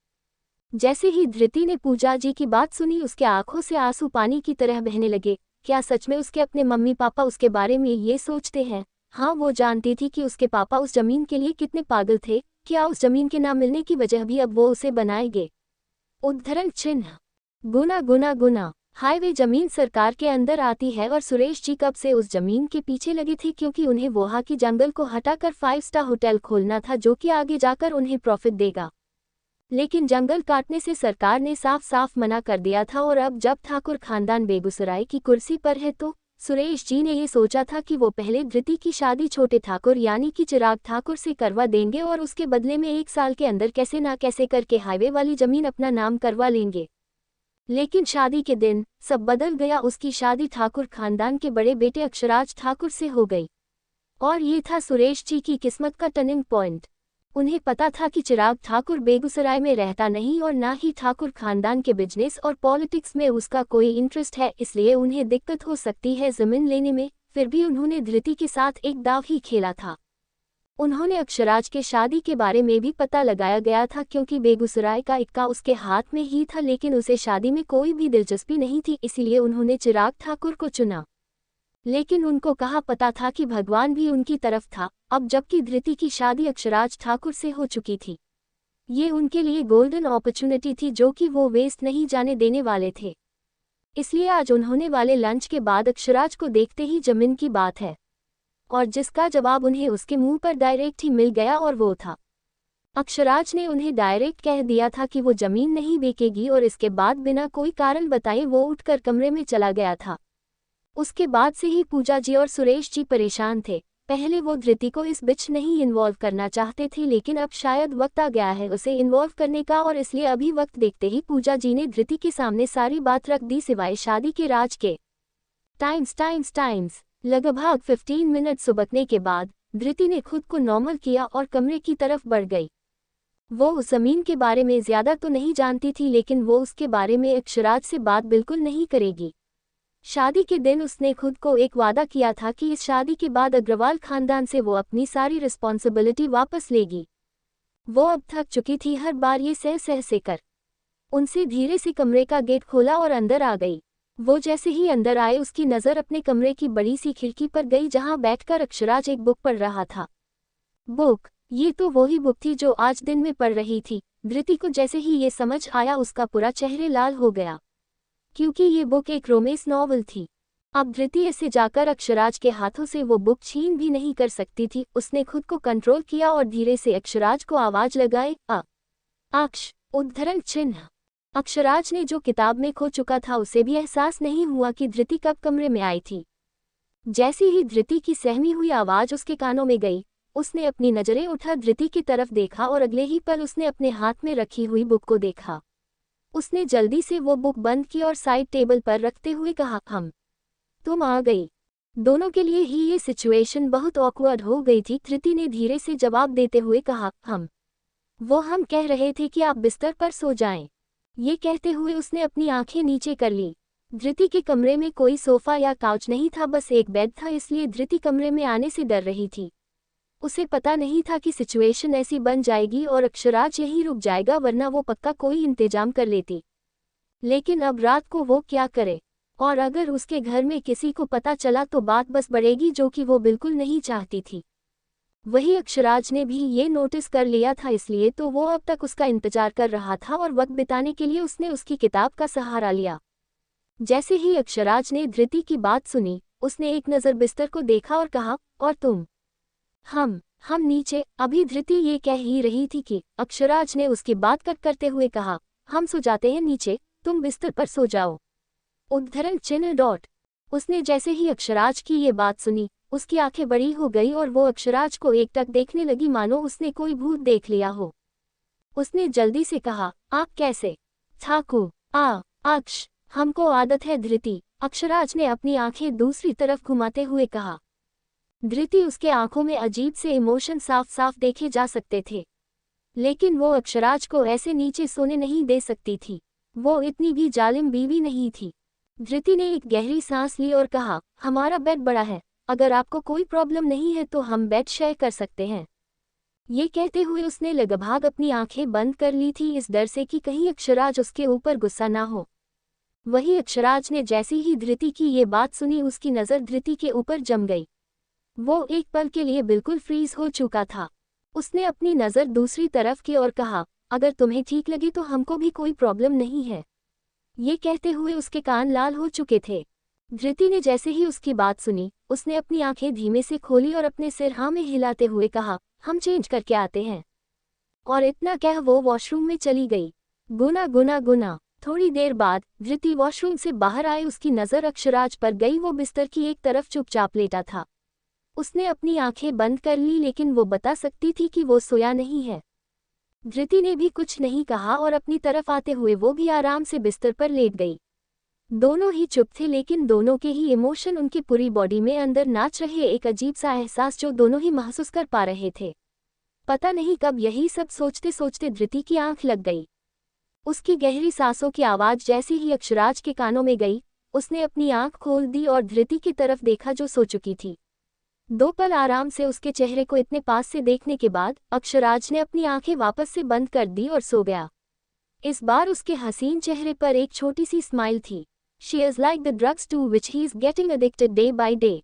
जैसे ही धृति ने पूजा जी की बात सुनी, उसके आंखों से आंसू पानी की तरह बहने लगे। क्या सच में उसके अपने मम्मी पापा उसके बारे में ये सोचते हैं? हाँ, वो जानती थी कि उसके पापा उस जमीन के लिए कितने पागल थे। क्या उस जमीन के ना मिलने की वजह भी अब वो उसे बनाएंगे? उद्धरण चिन्ह। गुना हाईवे जमीन सरकार के अंदर आती है और सुरेश जी कब से उस जमीन के पीछे लगे थे, क्योंकि उन्हें वहां की जंगल को हटाकर 5 स्टार होटल खोलना था, जो कि आगे जाकर उन्हें प्रॉफिट देगा। लेकिन जंगल काटने से सरकार ने साफ साफ मना कर दिया था। और अब जब ठाकुर खानदान बेगूसराय की कुर्सी पर है, तो सुरेश जी ने ये सोचा था कि वो पहले धृति की शादी छोटे ठाकुर यानी कि चिराग ठाकुर से करवा देंगे और उसके बदले में 1 साल के अंदर कैसे ना कैसे करके हाईवे वाली जमीन अपना नाम करवा लेंगे। लेकिन शादी के दिन सब बदल गया। उसकी शादी ठाकुर खानदान के बड़े बेटे अक्षराज ठाकुर से हो गई। और ये था सुरेश जी की किस्मत का टर्निंग पॉइंट। उन्हें पता था कि चिराग ठाकुर बेगूसराय में रहता नहीं और ना ही ठाकुर खानदान के बिजनेस और पॉलिटिक्स में उसका कोई इंटरेस्ट है, इसलिए उन्हें दिक्कत हो सकती है जमीन लेने में। फिर भी उन्होंने धृति के साथ एक दाव ही खेला था। उन्होंने अक्षराज के शादी के बारे में भी पता लगाया गया था, क्योंकि बेगूसराय का इक्का उसके हाथ में ही था, लेकिन उसे शादी में कोई भी दिलचस्पी नहीं थी, इसीलिए उन्होंने चिराग ठाकुर को चुना। लेकिन उनको कहाँ पता था कि भगवान भी उनकी तरफ था। अब जबकि धृति की शादी अक्षराज ठाकुर से हो चुकी थी, ये उनके लिए गोल्डन अपॉर्चुनिटी थी जो कि वो वेस्ट नहीं जाने देने वाले थे। इसलिए आज उन्होंने वाले लंच के बाद अक्षराज को देखते ही जमीन की बात है, और जिसका जवाब उन्हें उसके मुंह पर डायरेक्ट ही मिल गया, और वो था अक्षराज ने उन्हें डायरेक्ट कह दिया था कि वो जमीन नहीं बेचेगी, और इसके बाद बिना कोई कारण बताए वो उठकर कमरे में चला गया था। उसके बाद से ही पूजा जी और सुरेश जी परेशान थे। पहले वो धृति को इस बीच नहीं इन्वॉल्व करना चाहते थे, लेकिन अब शायद वक्त आ गया है उसे इन्वॉल्व करने का, और इसलिए अभी वक्त देखते ही पूजा जी ने धृति के सामने सारी बात रख दी सिवाय शादी के राज के। टाइम्स लगभग 15 मिनट सुबकने के बाद धृति ने खुद को नॉर्मल किया और कमरे की तरफ बढ़ गई। वो उस जमीन के बारे में ज्यादा तो नहीं जानती थी, लेकिन वो उसके बारे में अक्षराज से बात बिल्कुल नहीं करेगी। शादी के दिन उसने खुद को एक वादा किया था कि इस शादी के बाद अग्रवाल खानदान से वो अपनी सारी रिस्पॉन्सिबिलिटी वापस लेगी। वो अब थक चुकी थी हर बार ये सह से कर। उनसे धीरे से कमरे का गेट खोला और अंदर आ गई। वो जैसे ही अंदर आए उसकी नज़र अपने कमरे की बड़ी सी खिड़की पर गई जहां बैठकर अक्षराज एक बुक पढ़ रहा था। बुक, ये तो वही बुक थी जो आज दिन में पढ़ रही थी। धृति को जैसे ही ये समझ आया उसका पूरा चेहरे लाल हो गया, क्योंकि ये बुक एक रोमांस नॉवल थी। अब धृति ऐसे जाकर अक्षराज के हाथों से वो बुक छीन भी नहीं कर सकती थी। उसने खुद को कंट्रोल किया और धीरे से अक्षराज को आवाज लगाई, अक्ष उद्धरण चिन्ह। अक्षराज ने जो किताब में खो चुका था उसे भी एहसास नहीं हुआ कि धृति कब कमरे में आई थी। जैसे ही धृति की सहमी हुई आवाज उसके कानों में गई, उसने अपनी नजरें उठा धृति की तरफ देखा और अगले ही पल उसने अपने हाथ में रखी हुई बुक को देखा। उसने जल्दी से वो बुक बंद की और साइड टेबल पर रखते हुए कहा, तुम आ गई। दोनों के लिए ही ये सिचुएशन बहुत ऑकवर्ड हो गई थी। धृति ने धीरे से जवाब देते हुए कहा, हम कह रहे थे कि आप बिस्तर पर सो जाएं। ये कहते हुए उसने अपनी आंखें नीचे कर ली। धृति के कमरे में कोई सोफा या काउच नहीं था, बस एक बेड था, इसलिए धृति कमरे में आने से डर रही थी। उसे पता नहीं था कि सिचुएशन ऐसी बन जाएगी और अक्षराज यहीं रुक जाएगा, वरना वो पक्का कोई इंतजाम कर लेती। लेकिन अब रात को वो क्या करे, और अगर उसके घर में किसी को पता चला तो बात बस बढ़ेगी, जो कि वो बिल्कुल नहीं चाहती थी। वही अक्षराज ने भी ये नोटिस कर लिया था, इसलिए तो वो अब तक उसका इंतजार कर रहा था और वक्त बिताने के लिए उसने उसकी किताब का सहारा लिया। जैसे ही अक्षराज ने धृति की बात सुनी, उसने एक नज़र बिस्तर को देखा और कहा, और तुम? हम नीचे। अभी धृति ये कह ही रही थी कि अक्षराज ने उसकी बात कट करते हुए कहा, हम सो जाते हैं नीचे, तुम बिस्तर पर सो जाओ। उद्धरण चिन्ह। उसने जैसे ही अक्षराज की ये बात सुनी, उसकी आंखें बड़ी हो गई और वो अक्षराज को एकटक देखने लगी, मानो उसने कोई भूत देख लिया हो। उसने जल्दी से कहा, आप कैसे? ठाकुर, अक्ष, हमको आदत है धृति। अक्षराज ने अपनी आंखें दूसरी तरफ घुमाते हुए कहा। धृति उसके आंखों में अजीब से इमोशन साफ साफ देखे जा सकते थे, लेकिन वो अक्षराज को ऐसे नीचे सोने नहीं दे सकती थी। वो इतनी भी जालिम बीवी नहीं थी। धृति ने एक गहरी सांस ली और कहा, हमारा बेड बड़ा है, अगर आपको कोई प्रॉब्लम नहीं है तो हम बेड शेयर कर सकते हैं। ये कहते हुए उसने लगभग अपनी आंखें बंद कर ली थी, इस डर से कि कहीं अक्षराज उसके ऊपर गुस्सा ना हो। वही अक्षराज ने जैसी ही धृति की ये बात सुनी, उसकी नज़र धृति के ऊपर जम गई। वो एक पल के लिए बिल्कुल फ्रीज हो चुका था। उसने अपनी नज़र दूसरी तरफ की और कहा, अगर तुम्हें ठीक लगे तो हमको भी कोई प्रॉब्लम नहीं है। ये कहते हुए उसके कान लाल हो चुके थे। धृति ने जैसे ही उसकी बात सुनी, उसने अपनी आंखें धीमे से खोली और अपने सिर हाँ में हिलाते हुए कहा, हम चेंज करके आते हैं। और इतना कह वो वॉशरूम में चली गई। गुना। थोड़ी देर बाद धृति वॉशरूम से बाहर आए, उसकी नज़र अक्षराज पर गई। वो बिस्तर की एक तरफ चुपचाप लेटा था। उसने अपनी आंखें बंद कर ली, लेकिन वो बता सकती थी कि वो सोया नहीं है। धृति ने भी कुछ नहीं कहा और अपनी तरफ आते हुए वो भी आराम से बिस्तर पर लेट गई। दोनों ही चुप थे, लेकिन दोनों के ही इमोशन उनकी पूरी बॉडी में अंदर नाच रहे, एक अजीब सा एहसास जो दोनों ही महसूस कर पा रहे थे। पता नहीं कब यही सब सोचते सोचते धृति की आंख लग गई। उसकी गहरी सांसों की आवाज जैसी ही अक्षराज के कानों में गई, उसने अपनी आंख खोल दी और धृति की तरफ देखा जो सो चुकी थी। 2 पल आराम से उसके चेहरे को इतने पास से देखने के बाद अक्षराज ने अपनी आंखें वापस से बंद कर दी और सो गया। इस बार उसके हसीन चेहरे पर एक छोटी सी स्माइल थी। She is like the drugs to which he is getting addicted day by day.